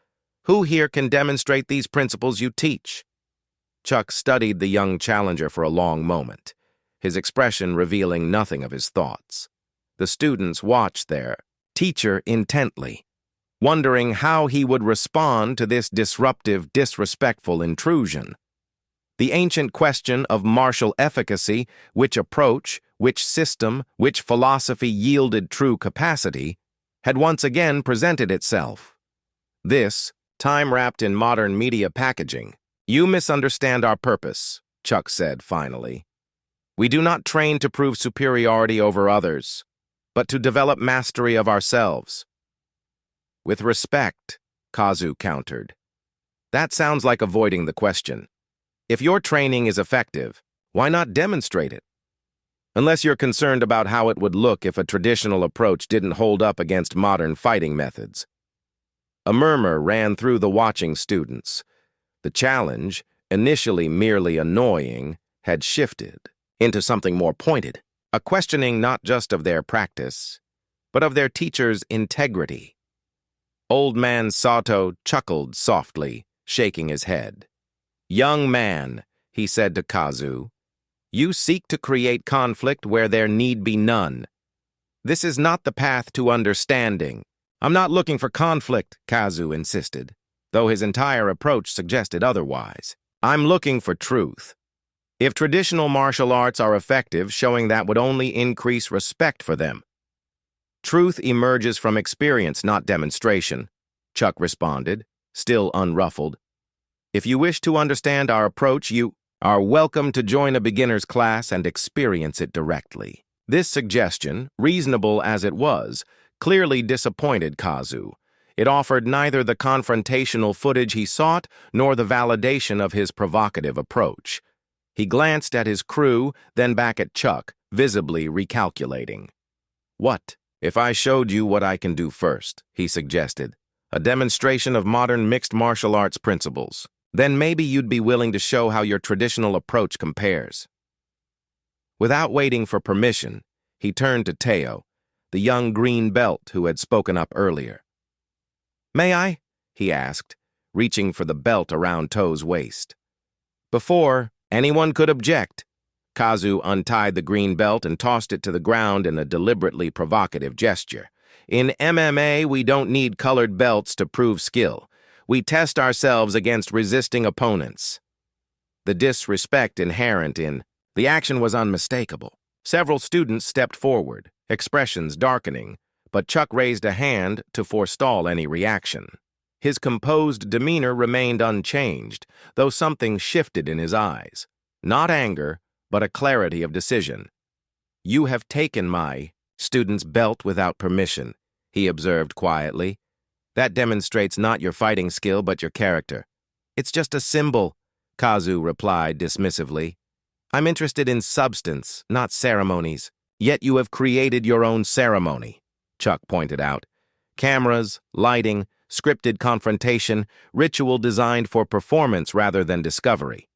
Who here can demonstrate these principles you teach? Chuck studied the young challenger for a long moment, his expression revealing nothing of his thoughts. The students watched their teacher intently, wondering how he would respond to this disruptive, disrespectful intrusion. The ancient question of martial efficacy, which approach, which system, which philosophy yielded true capacity, had once again presented itself. This, time wrapped in modern media packaging. You misunderstand our purpose, Chuck said finally. We do not train to prove superiority over others, but to develop mastery of ourselves. With respect, Kazu countered. That sounds like avoiding the question. If your training is effective, why not demonstrate it? Unless you're concerned about how it would look if a traditional approach didn't hold up against modern fighting methods. A murmur ran through the watching students. The challenge, initially merely annoying, had shifted into something more pointed, a questioning not just of their practice, but of their teacher's integrity. Old man Sato chuckled softly, shaking his head. Young man, he said to Kazu, you seek to create conflict where there need be none. This is not the path to understanding. I'm not looking for conflict, Kazu insisted, though his entire approach suggested otherwise. I'm looking for truth. If traditional martial arts are effective, showing that would only increase respect for them. Truth emerges from experience, not demonstration, Chuck responded, still unruffled. If you wish to understand our approach, you are welcome to join a beginner's class and experience it directly. This suggestion, reasonable as it was, clearly disappointed Kazu. It offered neither the confrontational footage he sought nor the validation of his provocative approach. He glanced at his crew, then back at Chuck, visibly recalculating. What if I showed you what I can do first, he suggested, a demonstration of modern mixed martial arts principles. Then maybe you'd be willing to show how your traditional approach compares. Without waiting for permission, he turned to Teo, the young green belt who had spoken up earlier. May I? He asked, reaching for the belt around Toe's waist. Before anyone could object, Kazu untied the green belt and tossed it to the ground in a deliberately provocative gesture. In MMA, we don't need colored belts to prove skill. We test ourselves against resisting opponents. The disrespect inherent in the action was unmistakable. Several students stepped forward, expressions darkening, but Chuck raised a hand to forestall any reaction. His composed demeanor remained unchanged, though something shifted in his eyes. Not anger, but a clarity of decision. You have taken my student's belt without permission, he observed quietly. That demonstrates not your fighting skill, but your character. It's just a symbol, Kazu replied dismissively. I'm interested in substance, not ceremonies. Yet you have created your own ceremony, Chuck pointed out. Cameras, lighting, scripted confrontation, ritual designed for performance rather than discovery.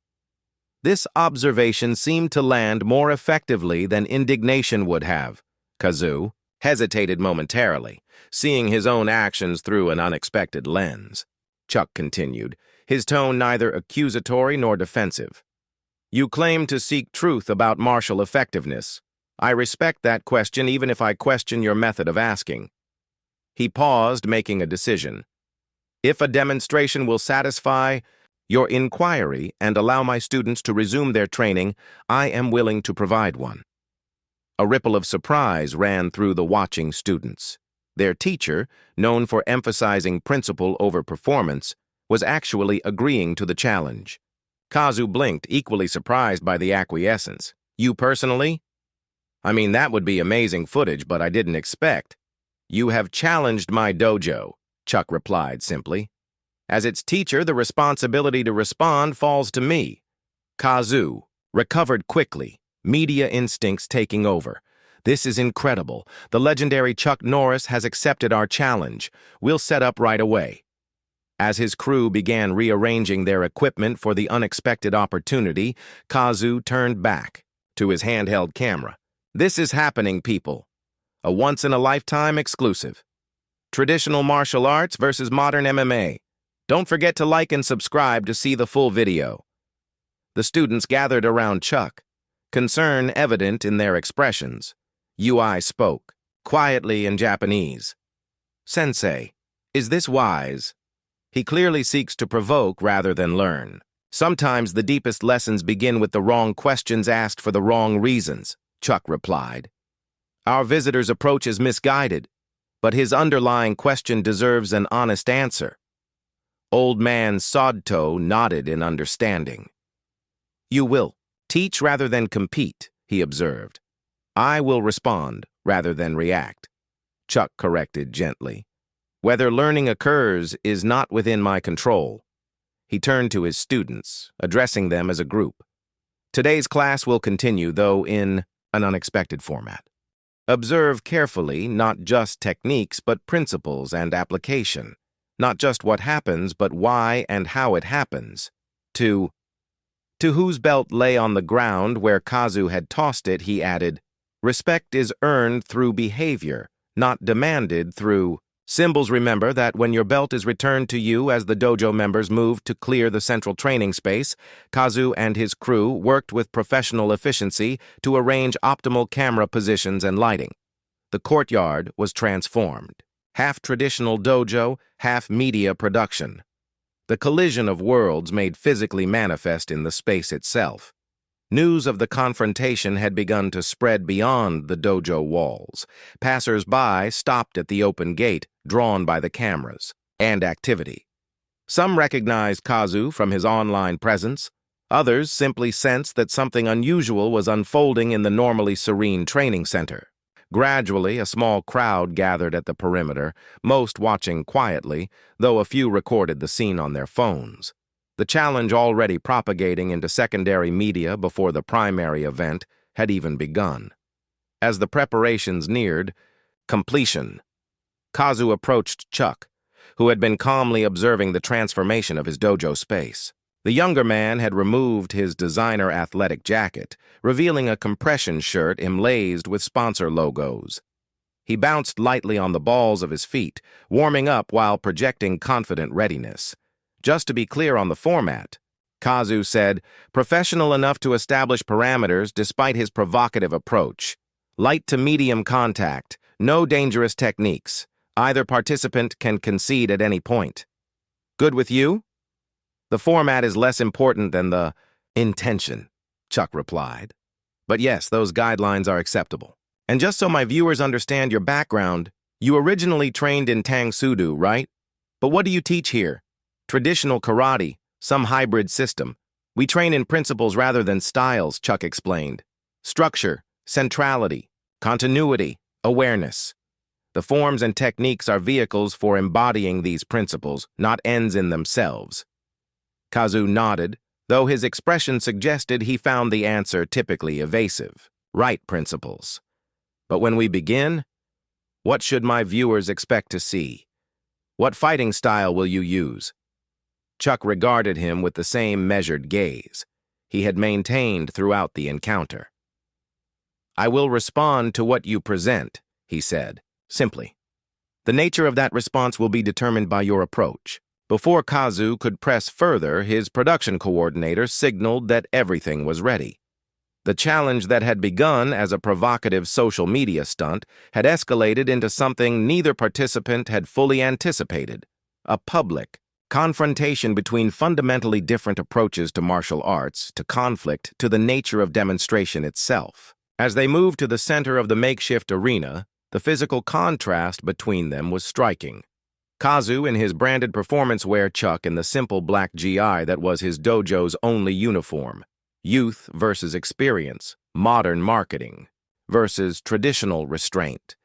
This observation seemed to land more effectively than indignation would have. Kazu hesitated momentarily, seeing his own actions through an unexpected lens. Chuck continued, his tone neither accusatory nor defensive. You claim to seek truth about martial effectiveness. I respect that question even if I question your method of asking. He paused, making a decision. If a demonstration will satisfy your inquiry and allow my students to resume their training, I am willing to provide one. A ripple of surprise ran through the watching students. Their teacher, known for emphasizing principle over performance, was actually agreeing to the challenge. Kazu blinked, equally surprised by the acquiescence. You personally? I mean, that would be amazing footage, but I didn't expect. You have challenged my dojo, Chuck replied simply. As its teacher, the responsibility to respond falls to me. Kazu recovered quickly, media instincts taking over. "This is incredible. The legendary Chuck Norris has accepted our challenge. We'll set up right away." As his crew began rearranging their equipment for the unexpected opportunity, Kazu turned back to his handheld camera. "This is happening, people. A once-in-a-lifetime exclusive. Traditional martial arts versus modern MMA. Don't forget to like and subscribe to see the full video." The students gathered around Chuck, concern evident in their expressions. UI spoke, quietly in Japanese. "Sensei, is this wise? He clearly seeks to provoke rather than learn. Sometimes the deepest lessons begin with the wrong questions asked for the wrong reasons," Chuck replied. "Our visitor's approach is misguided, but his underlying question deserves an honest answer." Old man Sodto nodded in understanding. "You will teach rather than compete," he observed. "I will respond rather than react," Chuck corrected gently. "Whether learning occurs is not within my control." He turned to his students, addressing them as a group. "Today's class will continue, though in an unexpected format. Observe carefully not just techniques, but principles and application. Not just what happens, but why and how it happens." To whose belt lay on the ground where Kazu had tossed it, he added, "Respect is earned through behavior, not demanded through symbols." Remember that when your belt is returned to you as the dojo members moved to clear the central training space, Kazu and his crew worked with professional efficiency to arrange optimal camera positions and lighting. The courtyard was transformed. Half traditional dojo, half media production. The collision of worlds made physically manifest in the space itself. News of the confrontation had begun to spread beyond the dojo walls. Passers-by stopped at the open gate, drawn by the cameras and activity. Some recognized Kazu from his online presence. Others simply sensed that something unusual was unfolding in the normally serene training center. Gradually, a small crowd gathered at the perimeter, most watching quietly, though a few recorded the scene on their phones. The challenge, already propagating into secondary media before the primary event, had even begun. As the preparations neared completion, Kazu approached Chuck, who had been calmly observing the transformation of his dojo space. The younger man had removed his designer athletic jacket, revealing a compression shirt emblazoned with sponsor logos. He bounced lightly on the balls of his feet, warming up while projecting confident readiness. "Just to be clear on the format," Kazu said, professional enough to establish parameters despite his provocative approach. "Light to medium contact, no dangerous techniques. Either participant can concede at any point. Good with you?" "The format is less important than the intention," Chuck replied. "But yes, those guidelines are acceptable. And just so my viewers understand your background, you originally trained in Tang Sudo, right? But what do you teach here? Traditional karate, some hybrid system. We train in principles rather than styles," Chuck explained. "Structure, centrality, continuity, awareness. The forms and techniques are vehicles for embodying these principles, not ends in themselves." Kazu nodded, though his expression suggested he found the answer typically evasive. "Right principles. But when we begin, what should my viewers expect to see? What fighting style will you use?" Chuck regarded him with the same measured gaze he had maintained throughout the encounter. "I will respond to what you present," he said, simply. "The nature of that response will be determined by your approach." Before Kazu could press further, his production coordinator signaled that everything was ready. The challenge that had begun as a provocative social media stunt had escalated into something neither participant had fully anticipated: a public confrontation between fundamentally different approaches to martial arts, to conflict, to the nature of demonstration itself. As they moved to the center of the makeshift arena, the physical contrast between them was striking. Kazu in his branded performance wear, Chuck in the simple black GI that was his dojo's only uniform. Youth versus experience, modern marketing versus traditional restraint,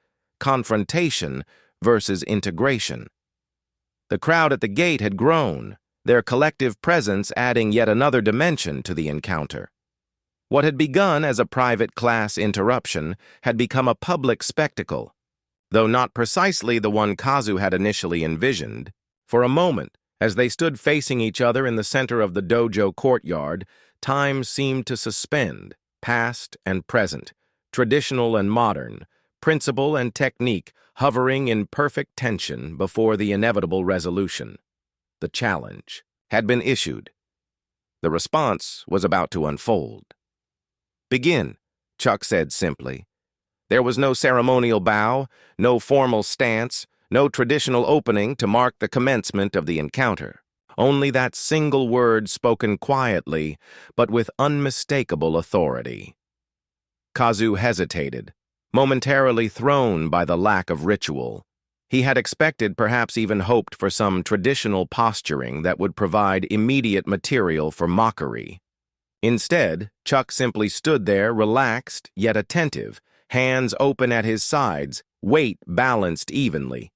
confrontation versus integration. The crowd at the gate had grown, their collective presence adding yet another dimension to the encounter. What had begun as a private class interruption had become a public spectacle, though not precisely the one Kazu had initially envisioned. For a moment, as they stood facing each other in the center of the dojo courtyard, time seemed to suspend, past and present, traditional and modern, principle and technique hovering in perfect tension before the inevitable resolution. The challenge had been issued. The response was about to unfold. "Begin," Chuck said simply. There was no ceremonial bow, no formal stance, no traditional opening to mark the commencement of the encounter. Only that single word spoken quietly, but with unmistakable authority. Kazu hesitated, momentarily thrown by the lack of ritual. He had expected, perhaps even hoped for some traditional posturing that would provide immediate material for mockery. Instead, Chuck simply stood there, relaxed yet attentive, hands open at his sides, weight balanced evenly.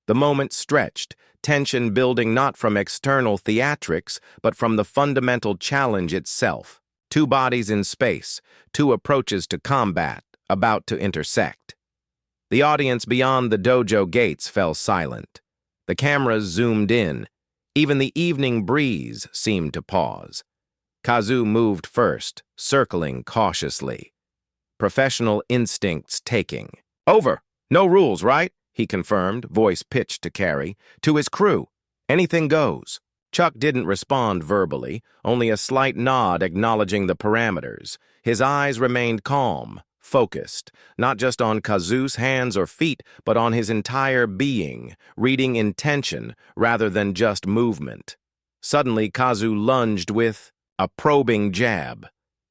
The moment stretched, tension building not from external theatrics, but from the fundamental challenge itself. Two bodies in space, two approaches to combat, about to intersect. The audience beyond the dojo gates fell silent. The cameras zoomed in. Even the evening breeze seemed to pause. Kazu moved first, circling cautiously. Professional instincts taking. "Over! No rules, right?" he confirmed, voice pitched to carry. To his crew, "Anything goes." Chuck didn't respond verbally, only a slight nod acknowledging the parameters. His eyes remained calm, focused, not just on Kazu's hands or feet, but on his entire being, reading intention rather than just movement. Suddenly, Kazu lunged with a probing jab.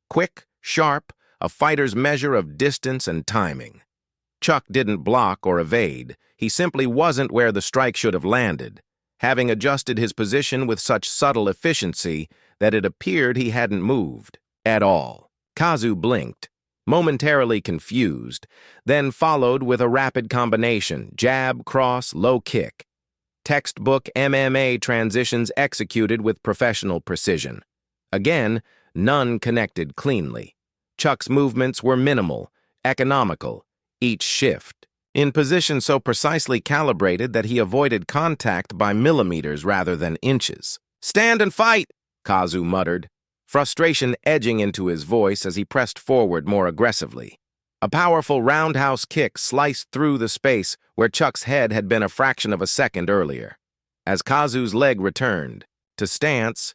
Quick, sharp, a fighter's measure of distance and timing. Chuck didn't block or evade. He simply wasn't where the strike should have landed, having adjusted his position with such subtle efficiency that it appeared he hadn't moved at all. Kazu blinked, momentarily confused, then followed with a rapid combination, jab, cross, low kick. Textbook MMA transitions executed with professional precision. Again, none connected cleanly. Chuck's movements were minimal, economical, each shift in position so precisely calibrated that he avoided contact by millimeters rather than inches. "Stand and fight!" Kazu muttered, frustration edging into his voice as he pressed forward more aggressively. A powerful roundhouse kick sliced through the space where Chuck's head had been a fraction of a second earlier. As Kazu's leg returned to stance,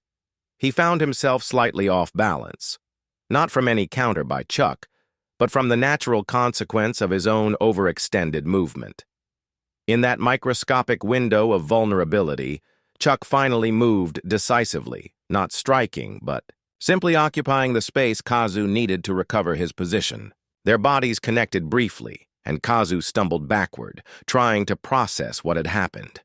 he found himself slightly off balance, not from any counter by Chuck, but from the natural consequence of his own overextended movement. In that microscopic window of vulnerability, Chuck finally moved decisively, not striking, but simply occupying the space Kazu needed to recover his position. Their bodies connected briefly, and Kazu stumbled backward, trying to process what had happened.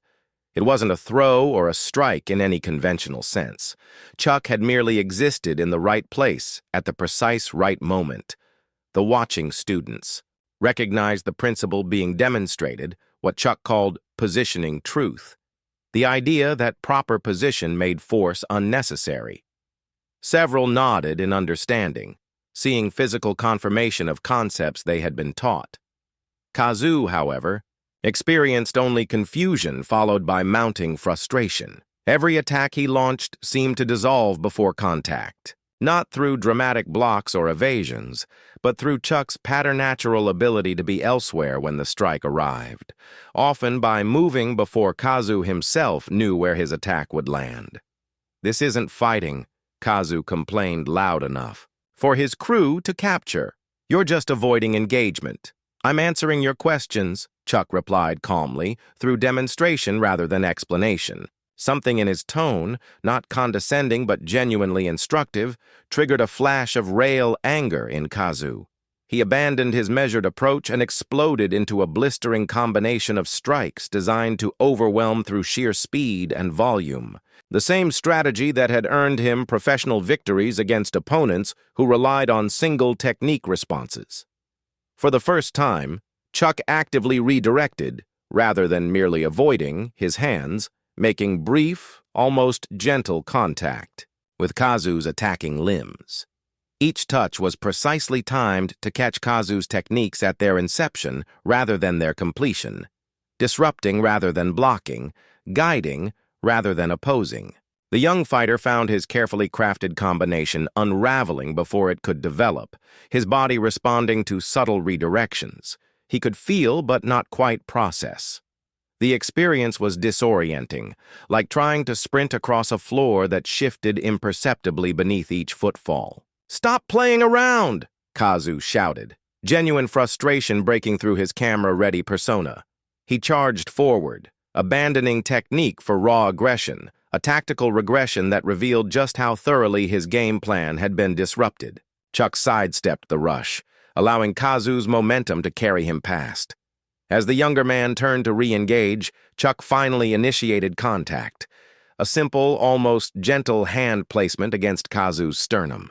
It wasn't a throw or a strike in any conventional sense. Chuck had merely existed in the right place at the precise right moment. The watching students recognized the principle being demonstrated, what Chuck called positioning truth, the idea that proper position made force unnecessary. Several nodded in understanding, seeing physical confirmation of concepts they had been taught. Kazu, however, experienced only confusion followed by mounting frustration. Every attack he launched seemed to dissolve before contact, not through dramatic blocks or evasions, but through Chuck's patternatural ability to be elsewhere when the strike arrived, often by moving before Kazu himself knew where his attack would land. "This isn't fighting," Kazu complained loud enough for his crew to capture. "You're just avoiding engagement." "I'm answering your questions," Chuck replied calmly, through demonstration rather than explanation. Something in his tone, not condescending but genuinely instructive, triggered a flash of rail anger in Kazu. He abandoned his measured approach and exploded into a blistering combination of strikes designed to overwhelm through sheer speed and volume. The same strategy that had earned him professional victories against opponents who relied on single technique responses. For the first time, Chuck actively redirected, rather than merely avoiding, his hands, making brief, almost gentle contact with Kazu's attacking limbs. Each touch was precisely timed to catch Kazu's techniques at their inception rather than their completion, disrupting rather than blocking, guiding rather than opposing. The young fighter found his carefully crafted combination unraveling before it could develop, his body responding to subtle redirections. He could feel but not quite process. The experience was disorienting, like trying to sprint across a floor that shifted imperceptibly beneath each footfall. "Stop playing around!" Kazu shouted, genuine frustration breaking through his camera-ready persona. He charged forward, abandoning technique for raw aggression, a tactical regression that revealed just how thoroughly his game plan had been disrupted. Chuck sidestepped the rush, allowing Kazu's momentum to carry him past. As the younger man turned to re-engage, Chuck finally initiated contact, a simple, almost gentle hand placement against Kazu's sternum.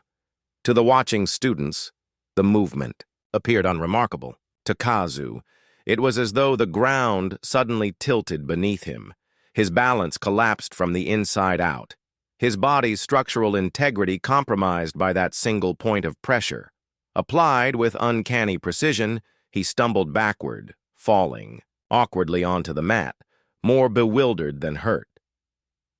To the watching students, the movement appeared unremarkable. To Kazu, it was as though the ground suddenly tilted beneath him. His balance collapsed from the inside out, his body's structural integrity compromised by that single point of pressure. Applied with uncanny precision, he stumbled backward, falling awkwardly onto the mat, more bewildered than hurt.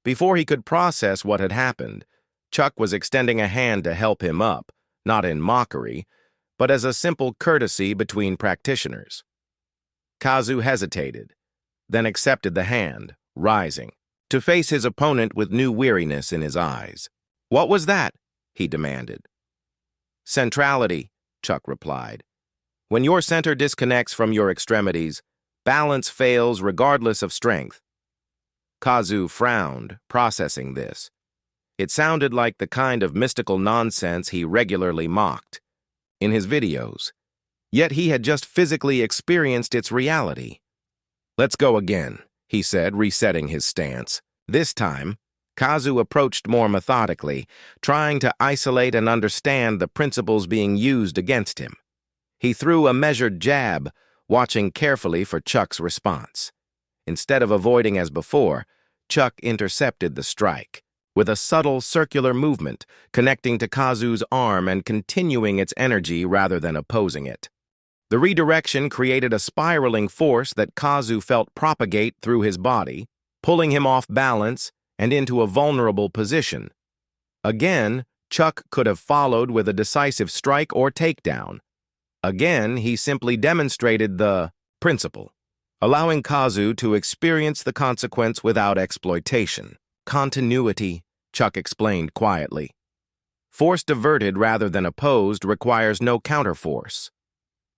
Before he could process what had happened, Chuck was extending a hand to help him up, not in mockery, but as a simple courtesy between practitioners. Kazu hesitated, then accepted the hand, rising, to face his opponent with new weariness in his eyes. "What was that?" he demanded. "Centrality," Chuck replied. "When your center disconnects from your extremities, balance fails regardless of strength." Kazu frowned, processing this. It sounded like the kind of mystical nonsense he regularly mocked in his videos, yet he had just physically experienced its reality. "Let's go again," he said, resetting his stance. This time, Kazu approached more methodically, trying to isolate and understand the principles being used against him. He threw a measured jab, watching carefully for Chuck's response. Instead of avoiding as before, Chuck intercepted the strike, with a subtle circular movement, connecting to Kazu's arm and continuing its energy rather than opposing it. The redirection created a spiraling force that Kazu felt propagate through his body, pulling him off balance and into a vulnerable position. Again, Chuck could have followed with a decisive strike or takedown. Again, he simply demonstrated the principle, allowing Kazu to experience the consequence without exploitation. "Continuity," Chuck explained quietly. "Force diverted rather than opposed requires no counterforce."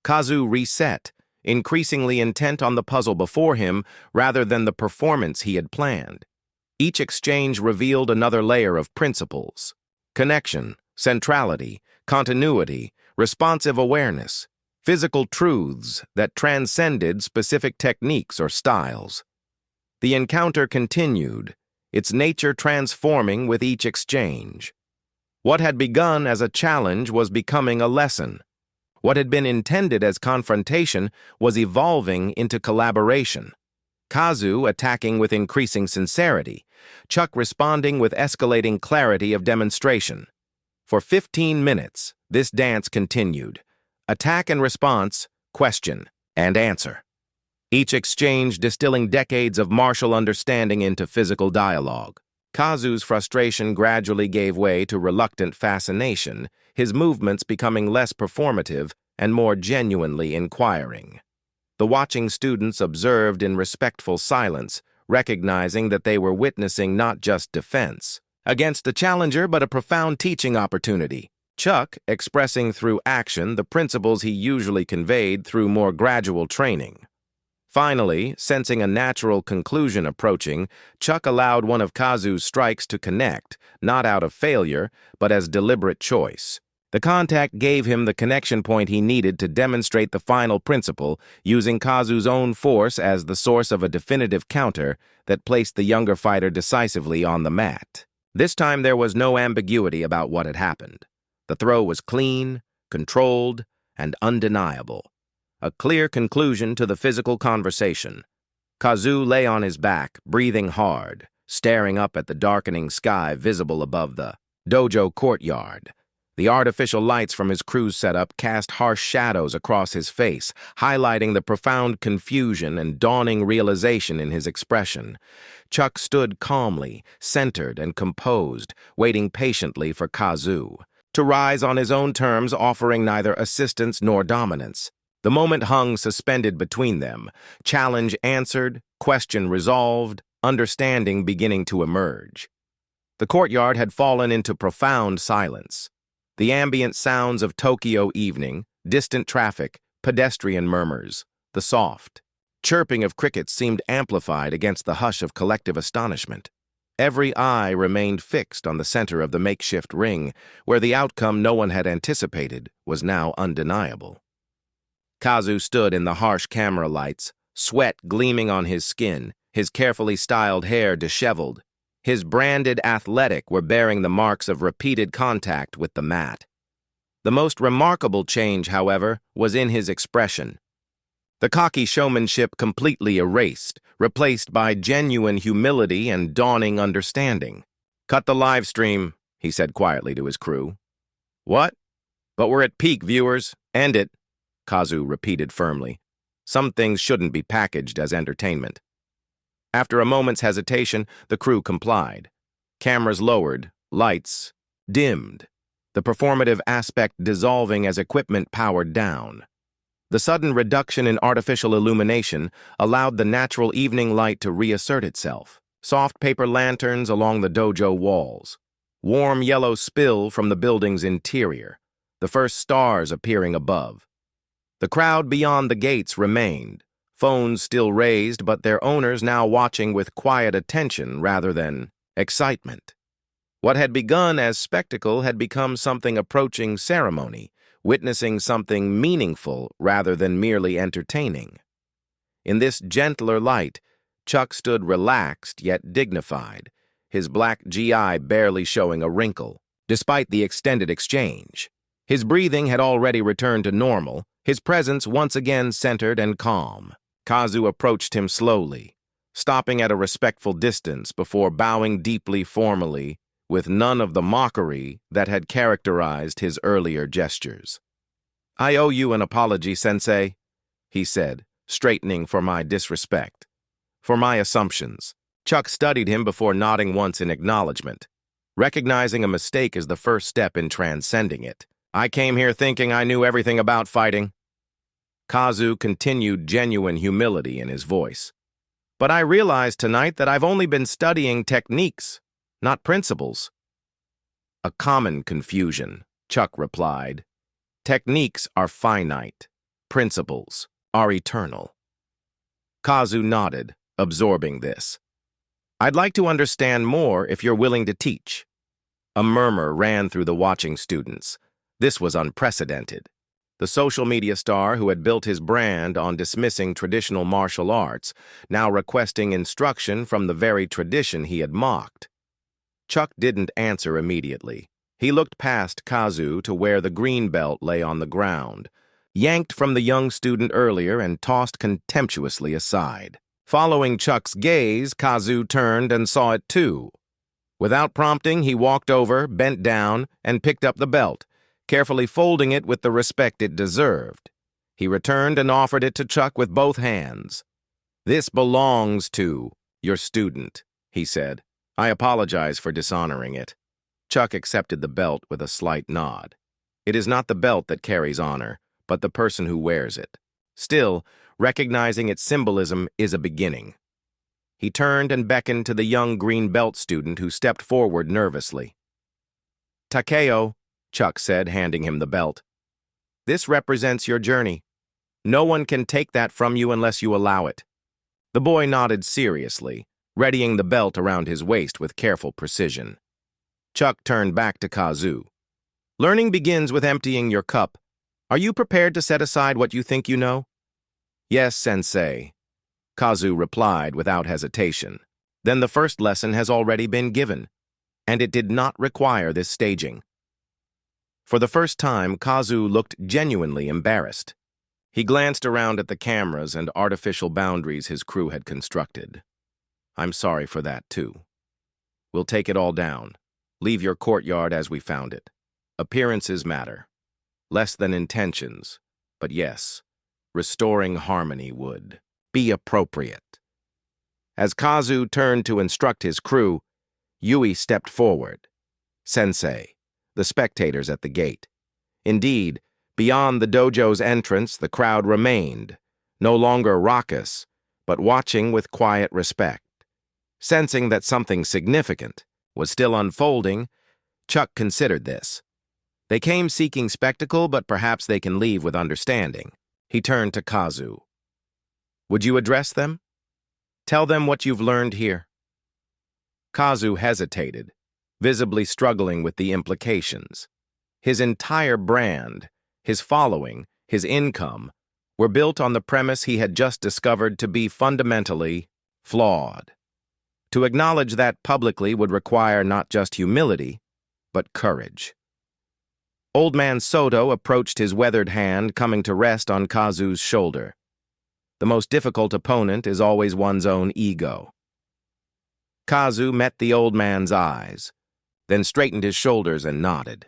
Kazu reset, increasingly intent on the puzzle before him rather than the performance he had planned. Each exchange revealed another layer of principles: connection, centrality, continuity, responsive awareness, physical truths that transcended specific techniques or styles. The encounter continued, its nature transforming with each exchange. What had begun as a challenge was becoming a lesson. What had been intended as confrontation was evolving into collaboration. Kazu attacking with increasing sincerity, Chuck responding with escalating clarity of demonstration. For 15 minutes, this dance continued. Attack and response, question and answer. Each exchange distilling decades of martial understanding into physical dialogue. Kazu's frustration gradually gave way to reluctant fascination, his movements becoming less performative and more genuinely inquiring. The watching students observed in respectful silence, recognizing that they were witnessing not just defense against the challenger, but a profound teaching opportunity. Chuck expressing through action the principles he usually conveyed through more gradual training. Finally, sensing a natural conclusion approaching, Chuck allowed one of Kazu's strikes to connect, not out of failure, but as deliberate choice. The contact gave him the connection point he needed to demonstrate the final principle, using Kazu's own force as the source of a definitive counter that placed the younger fighter decisively on the mat. This time there was no ambiguity about what had happened. The throw was clean, controlled, and undeniable. A clear conclusion to the physical conversation. Kazu lay on his back, breathing hard, staring up at the darkening sky visible above the dojo courtyard. The artificial lights from his cruise setup cast harsh shadows across his face, highlighting the profound confusion and dawning realization in his expression. Chuck stood calmly, centered and composed, waiting patiently for Kazu to rise on his own terms, offering neither assistance nor dominance. The moment hung suspended between them, challenge answered, question resolved, understanding beginning to emerge. The courtyard had fallen into profound silence. The ambient sounds of Tokyo evening, distant traffic, pedestrian murmurs, the soft chirping of crickets seemed amplified against the hush of collective astonishment. Every eye remained fixed on the center of the makeshift ring, where the outcome no one had anticipated was now undeniable. Kazu stood in the harsh camera lights, sweat gleaming on his skin, his carefully styled hair disheveled. His branded athletic were bearing the marks of repeated contact with the mat. The most remarkable change, however, was in his expression. The cocky showmanship completely erased, replaced by genuine humility and dawning understanding. "Cut the live stream," he said quietly to his crew. "What? But we're at peak, viewers. End it," Kazu repeated firmly. "Some things shouldn't be packaged as entertainment." After a moment's hesitation, the crew complied. Cameras lowered, lights dimmed, the performative aspect dissolving as equipment powered down. The sudden reduction in artificial illumination allowed the natural evening light to reassert itself. Soft paper lanterns along the dojo walls, warm yellow spill from the building's interior, the first stars appearing above. The crowd beyond the gates remained, phones still raised, but their owners now watching with quiet attention rather than excitement. What had begun as spectacle had become something approaching ceremony, witnessing something meaningful rather than merely entertaining. In this gentler light, Chuck stood relaxed yet dignified, his black GI barely showing a wrinkle, despite the extended exchange. His breathing had already returned to normal, his presence once again centered and calm. Kazu approached him slowly, stopping at a respectful distance before bowing deeply formally, with none of the mockery that had characterized his earlier gestures. "I owe you an apology, Sensei," he said, straightening for my disrespect. "For my assumptions." Chuck studied him before nodding once in acknowledgement. Recognizing a mistake is the first step in transcending it. "I came here thinking I knew everything about fighting." Kazu continued genuine humility in his voice. "But I realized tonight that I've only been studying techniques, not principles." "A common confusion," Chuck replied. "Techniques are finite. Principles are eternal." Kazu nodded, absorbing this. "I'd like to understand more if you're willing to teach." A murmur ran through the watching students. This was unprecedented. The social media star who had built his brand on dismissing traditional martial arts, now requesting instruction from the very tradition he had mocked. Chuck didn't answer immediately. He looked past Kazu to where the green belt lay on the ground, yanked from the young student earlier and tossed contemptuously aside. Following Chuck's gaze, Kazu turned and saw it too. Without prompting, he walked over, bent down, and picked up the belt, carefully folding it with the respect it deserved. He returned and offered it to Chuck with both hands. "This belongs to your student," he said. "I apologize for dishonoring it." Chuck accepted the belt with a slight nod. It is not the belt that carries honor, but the person who wears it. Still, recognizing its symbolism is a beginning. He turned and beckoned to the young green belt student who stepped forward nervously. "Takeo," Chuck said, handing him the belt. "This represents your journey. No one can take that from you unless you allow it." The boy nodded seriously, readying the belt around his waist with careful precision. Chuck turned back to Kazu. "Learning begins with emptying your cup. Are you prepared to set aside what you think you know?" "Yes, Sensei," Kazu replied without hesitation. "Then the first lesson has already been given, and it did not require this staging." For the first time, Kazu looked genuinely embarrassed. He glanced around at the cameras and artificial boundaries his crew had constructed. "I'm sorry for that, too. We'll take it all down. Leave your courtyard as we found it." Appearances matter, less than intentions, but yes, restoring harmony would be appropriate. As Kazu turned to instruct his crew, Yui stepped forward. Sensei, the spectators at the gate. Indeed, beyond the dojo's entrance, the crowd remained, no longer raucous, but watching with quiet respect. Sensing that something significant was still unfolding, Chuck considered this. They came seeking spectacle, but perhaps they can leave with understanding. He turned to Kazu. Would you address them? Tell them what you've learned here. Kazu hesitated, visibly struggling with the implications. His entire brand, his following, his income, were built on the premise he had just discovered to be fundamentally flawed. To acknowledge that publicly would require not just humility, but courage. Old Man Soto approached his weathered hand, coming to rest on Kazu's shoulder. The most difficult opponent is always one's own ego. Kazu met the old man's eyes, then straightened his shoulders and nodded.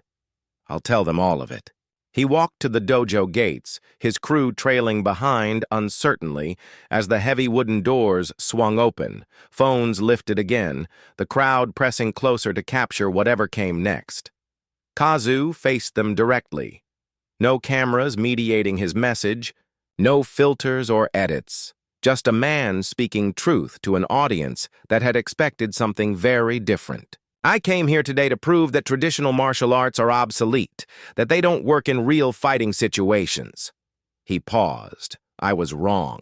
I'll tell them all of it. He walked to the dojo gates, his crew trailing behind uncertainly as the heavy wooden doors swung open, phones lifted again, the crowd pressing closer to capture whatever came next. Kazu faced them directly. No cameras mediating his message, no filters or edits, just a man speaking truth to an audience that had expected something very different. I came here today to prove that traditional martial arts are obsolete, that they don't work in real fighting situations. He paused. I was wrong.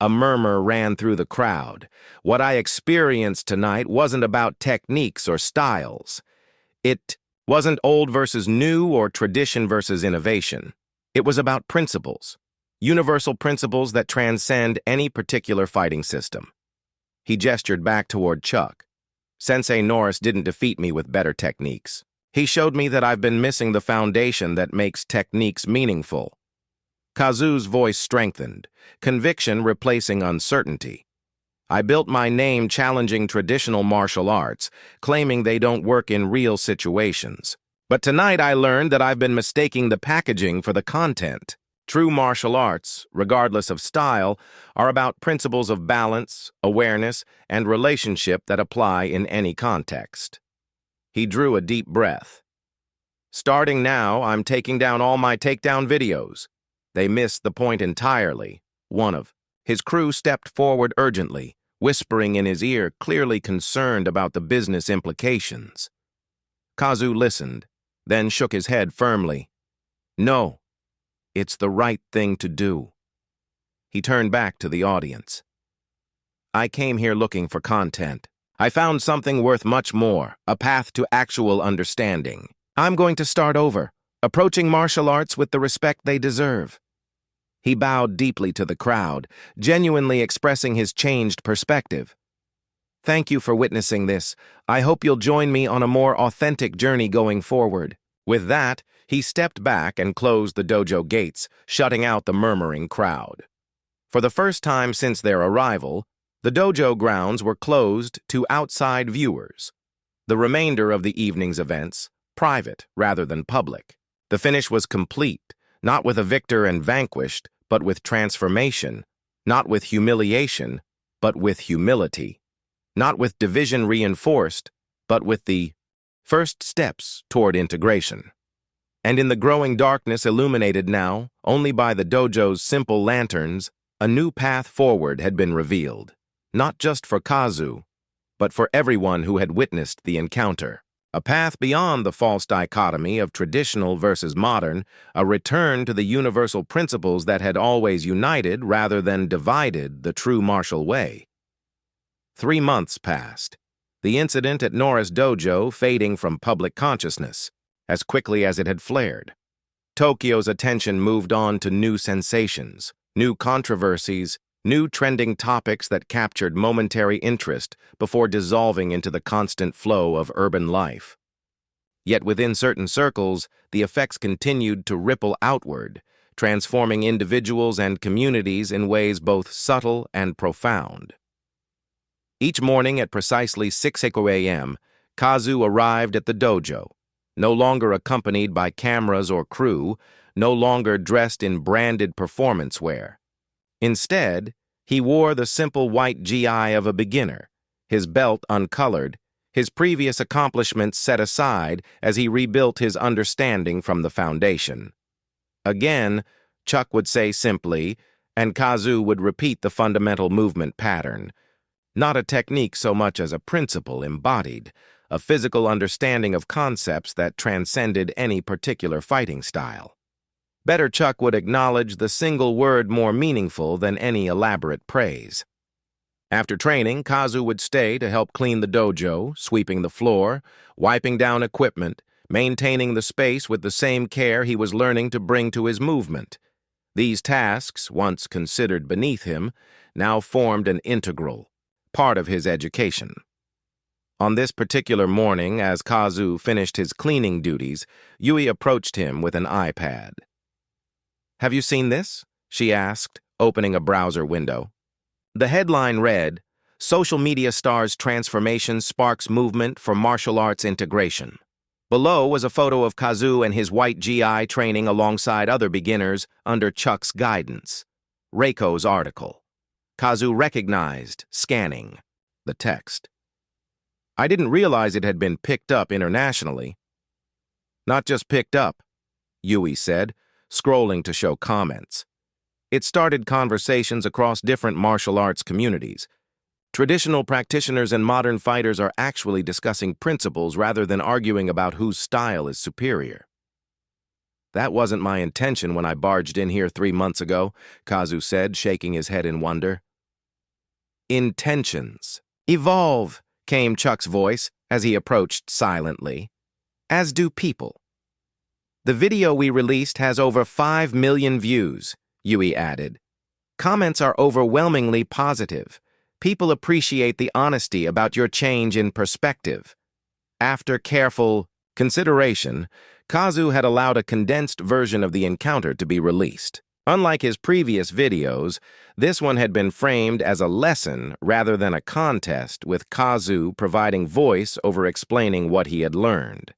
A murmur ran through the crowd. What I experienced tonight wasn't about techniques or styles. It wasn't old versus new or tradition versus innovation. It was about principles, universal principles that transcend any particular fighting system. He gestured back toward Chuck. Sensei Norris didn't defeat me with better techniques. He showed me that I've been missing the foundation that makes techniques meaningful. Kazu's voice strengthened, conviction replacing uncertainty. I built my name challenging traditional martial arts, claiming they don't work in real situations. But tonight I learned that I've been mistaking the packaging for the content. True martial arts, regardless of style, are about principles of balance, awareness, and relationship that apply in any context. He drew a deep breath. Starting now, I'm taking down all my takedown videos. They missed the point entirely. His crew stepped forward urgently, whispering in his ear, clearly concerned about the business implications. Kazu listened, then shook his head firmly. No. It's the right thing to do. He turned back to the audience. I came here looking for content. I found something worth much more, a path to actual understanding. I'm going to start over, approaching martial arts with the respect they deserve. He bowed deeply to the crowd, genuinely expressing his changed perspective. Thank you for witnessing this. I hope you'll join me on a more authentic journey going forward. With that, he stepped back and closed the dojo gates, shutting out the murmuring crowd. For the first time since their arrival, the dojo grounds were closed to outside viewers. The remainder of the evening's events, private rather than public. The finish was complete, not with a victor and vanquished, but with transformation, not with humiliation, but with humility, not with division reinforced, but with the first steps toward integration. And in the growing darkness illuminated now only by the dojo's simple lanterns, a new path forward had been revealed, not just for Kazu, but for everyone who had witnessed the encounter. A path beyond the false dichotomy of traditional versus modern, a return to the universal principles that had always united rather than divided the true martial way. 3 months passed, the incident at Norris Dojo fading from public consciousness as quickly as it had flared. Tokyo's attention moved on to new sensations, new controversies, new trending topics that captured momentary interest before dissolving into the constant flow of urban life. Yet within certain circles, the effects continued to ripple outward, transforming individuals and communities in ways both subtle and profound. Each morning at precisely 6 a.m., Kazu arrived at the dojo, no longer accompanied by cameras or crew, no longer dressed in branded performance wear. Instead, he wore the simple white GI of a beginner, his belt uncolored, his previous accomplishments set aside as he rebuilt his understanding from the foundation. Again, Chuck would say simply, and Kazu would repeat the fundamental movement pattern. Not a technique so much as a principle embodied, a physical understanding of concepts that transcended any particular fighting style. Better, Chuck would acknowledge the single word more meaningful than any elaborate praise. After training, Kazu would stay to help clean the dojo, sweeping the floor, wiping down equipment, maintaining the space with the same care he was learning to bring to his movement. These tasks, once considered beneath him, now formed an integral part of his education. On this particular morning, as Kazu finished his cleaning duties, Yui approached him with an iPad. "Have you seen this?" she asked, opening a browser window. The headline read, "Social media star's transformation sparks movement for martial arts integration." Below was a photo of Kazu and his white GI training alongside other beginners under Chuck's guidance. Reiko's article. Kazu recognized, scanning, the text. "I didn't realize it had been picked up internationally." "Not just picked up," Yui said, scrolling to show comments. "It started conversations across different martial arts communities. Traditional practitioners and modern fighters are actually discussing principles rather than arguing about whose style is superior." "That wasn't my intention when I barged in here 3 months ago," Kazu said, shaking his head in wonder. "Intentions evolve," came Chuck's voice as he approached silently. "As do people." "The video we released has over 5 million views," Yui added. "Comments are overwhelmingly positive. People appreciate the honesty about your change in perspective." After careful consideration, Kazu had allowed a condensed version of the encounter to be released. Unlike his previous videos, this one had been framed as a lesson rather than a contest, with Kazu providing voice over explaining what he had learned.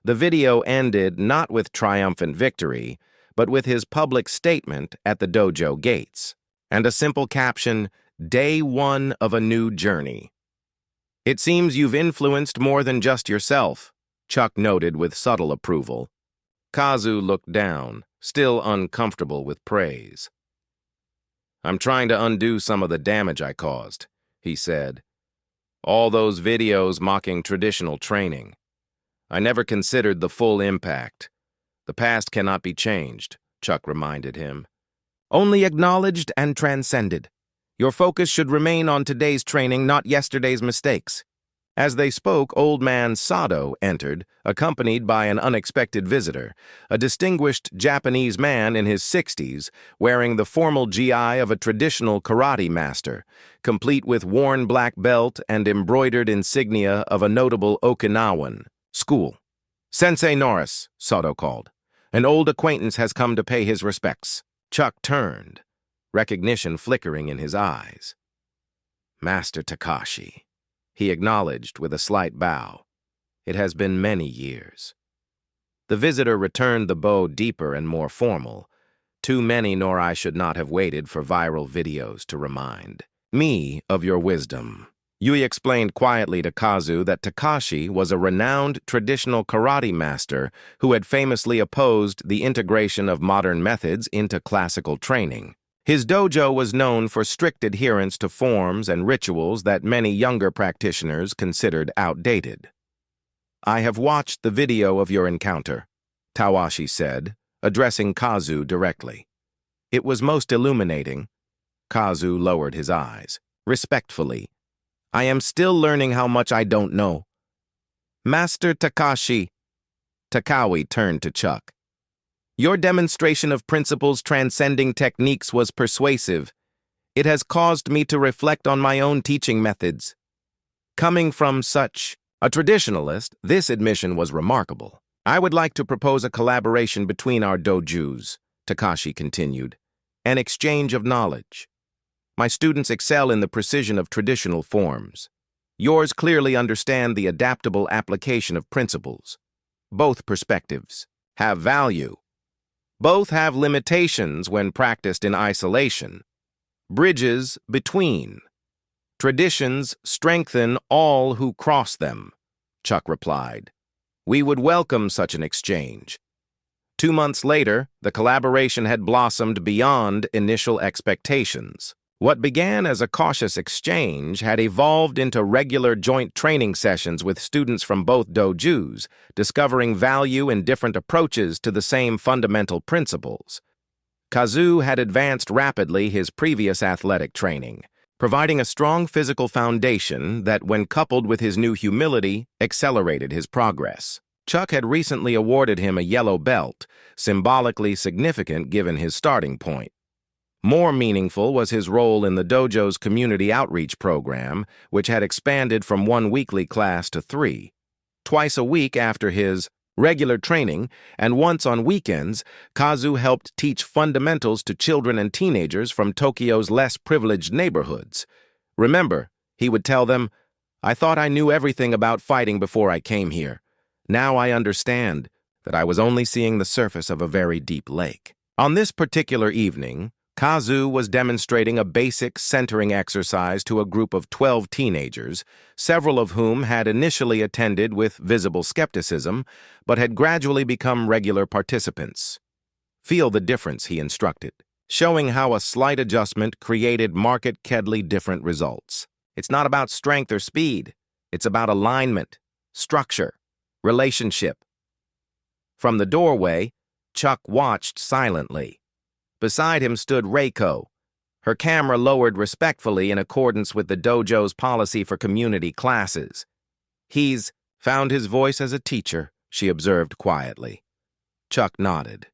The video ended not with triumphant victory, but with his public statement at the dojo gates, and a simple caption, "Day 1 of a new journey." "It seems you've influenced more than just yourself," Chuck noted with subtle approval. Kazu looked down, still uncomfortable with praise. "I'm trying to undo some of the damage I caused," he said. "All those videos mocking traditional training. I never considered the full impact. The past cannot be changed," Chuck reminded him. "Only acknowledged and transcended. Your focus should remain on today's training, not yesterday's mistakes." As they spoke, old man Sato entered, accompanied by an unexpected visitor, a distinguished Japanese man in his 60s, wearing the formal GI of a traditional karate master, complete with worn black belt and embroidered insignia of a notable Okinawan school. "Sensei Norris," Sato called. "An old acquaintance has come to pay his respects." Chuck turned, recognition flickering in his eyes. "Master Takashi," he acknowledged with a slight bow. "It has been many years." The visitor returned the bow deeper and more formal. "Too many nor I should not have waited for viral videos to remind me of your wisdom." Yui explained quietly to Kazu that Takashi was a renowned traditional karate master who had famously opposed the integration of modern methods into classical training. His dojo was known for strict adherence to forms and rituals that many younger practitioners considered outdated. "I have watched the video of your encounter," Tawashi said, addressing Kazu directly. "It was most illuminating." Kazu lowered his eyes. "Respectfully, I am still learning how much I don't know." "Master Takashi," Takawi turned to Chuck. "Your demonstration of principles transcending techniques was persuasive. It has caused me to reflect on my own teaching methods." Coming from such a traditionalist, this admission was remarkable. "I would like to propose a collaboration between our dojos," Takashi continued, "an exchange of knowledge. My students excel in the precision of traditional forms. Yours clearly understand the adaptable application of principles. Both perspectives have value. Both have limitations when practiced in isolation. Bridges between. Traditions strengthen all who cross them, Chuck replied. We would welcome such an exchange. 2 months later, the collaboration had blossomed beyond initial expectations. What began as a cautious exchange had evolved into regular joint training sessions with students from both dojos, discovering value in different approaches to the same fundamental principles. Kazu had advanced rapidly his previous athletic training, providing a strong physical foundation that, when coupled with his new humility, accelerated his progress. Chuck had recently awarded him a yellow belt, symbolically significant given his starting point. More meaningful was his role in the dojo's community outreach program, which had expanded from 1 weekly class to 3. Twice a week after his regular training, and once on weekends, Kazu helped teach fundamentals to children and teenagers from Tokyo's less privileged neighborhoods. Remember, he would tell them, I thought I knew everything about fighting before I came here. Now I understand that I was only seeing the surface of a very deep lake. On this particular evening, Kazu was demonstrating a basic centering exercise to a group of 12 teenagers, several of whom had initially attended with visible skepticism, but had gradually become regular participants. Feel the difference, he instructed, showing how a slight adjustment created markedly different results. It's not about strength or speed. It's about alignment, structure, relationship. From the doorway, Chuck watched silently. Beside him stood Reiko, her camera lowered respectfully in accordance with the dojo's policy for community classes. He's found his voice as a teacher, she observed quietly. Chuck nodded.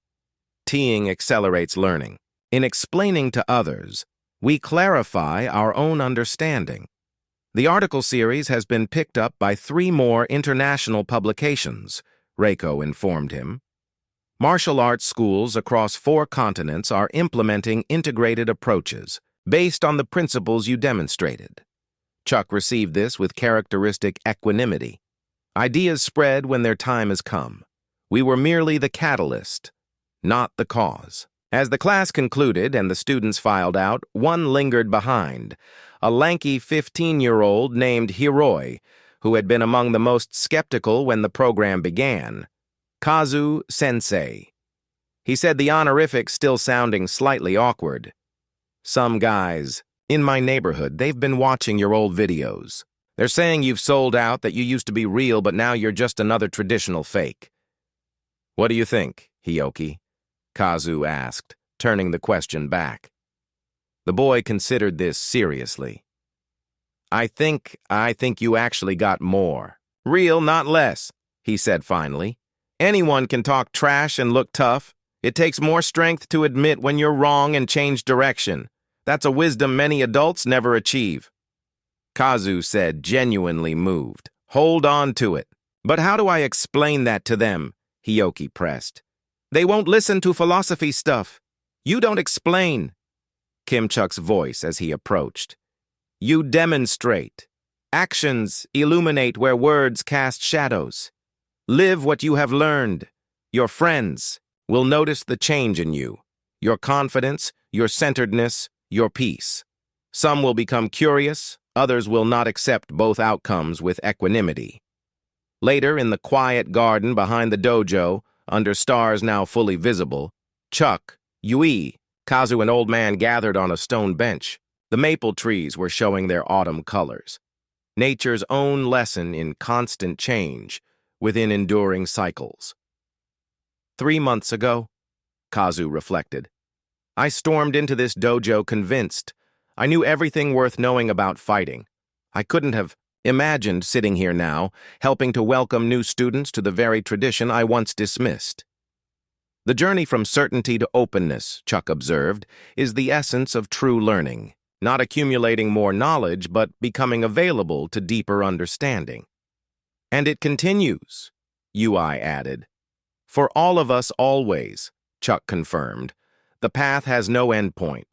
Teeing accelerates learning. In explaining to others, we clarify our own understanding. The article series has been picked up by 3 more international publications, Reiko informed him. Martial arts schools across 4 continents are implementing integrated approaches based on the principles you demonstrated. Chuck received this with characteristic equanimity. Ideas spread when their time has come. We were merely the catalyst, not the cause. As the class concluded and the students filed out, one lingered behind, a lanky 15-year-old named Hiroi, who had been among the most skeptical when the program began. Kazu Sensei. He said, the honorific still sounding slightly awkward. Some guys, in my neighborhood, they've been watching your old videos. They're saying you've sold out, that you used to be real, but now you're just another traditional fake. What do you think, Hioki? Kazu asked, turning the question back. The boy considered this seriously. I think you actually got more. Real, not less, he said finally. Anyone can talk trash and look tough. It takes more strength to admit when you're wrong and change direction. That's a wisdom many adults never achieve. Kazu said, genuinely moved. Hold on to it. But how do I explain that to them? Hioki pressed. They won't listen to philosophy stuff. You don't explain. Kim Chuck's voice as he approached. You demonstrate. Actions illuminate where words cast shadows. Live what you have learned. Your friends will notice the change in you, your confidence, your centeredness, your peace. Some will become curious, others will not accept both outcomes with equanimity. Later, in the quiet garden behind the dojo, under stars now fully visible, Chuck, Yui, Kazu, and Old Man gathered on a stone bench. The maple trees were showing their autumn colors. Nature's own lesson in constant change, within enduring cycles. 3 months ago, Kazu reflected, I stormed into this dojo convinced. I knew everything worth knowing about fighting. I couldn't have imagined sitting here now, helping to welcome new students to the very tradition I once dismissed. The journey from certainty to openness, Chuck observed, is the essence of true learning, not accumulating more knowledge, but becoming available to deeper understanding. And it continues, Ui added. For all of us always, Chuck confirmed, the path has no endpoint,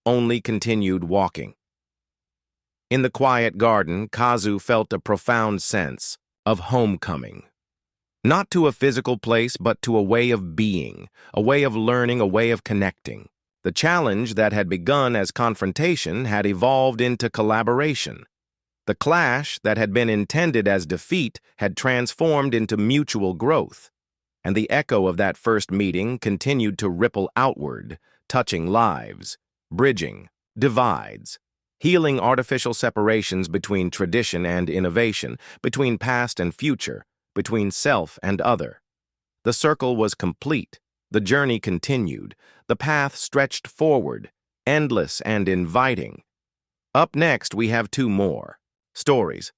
only continued walking. In the quiet garden, Kazu felt a profound sense of homecoming. Not to a physical place, but to a way of being, a way of learning, a way of connecting. The challenge that had begun as confrontation had evolved into collaboration. The clash that had been intended as defeat had transformed into mutual growth. And the echo of that first meeting continued to ripple outward, touching lives, bridging divides, healing artificial separations between tradition and innovation, between past and future, between self and other. The circle was complete, the journey continued, the path stretched forward, endless and inviting. Up next, we have two more stories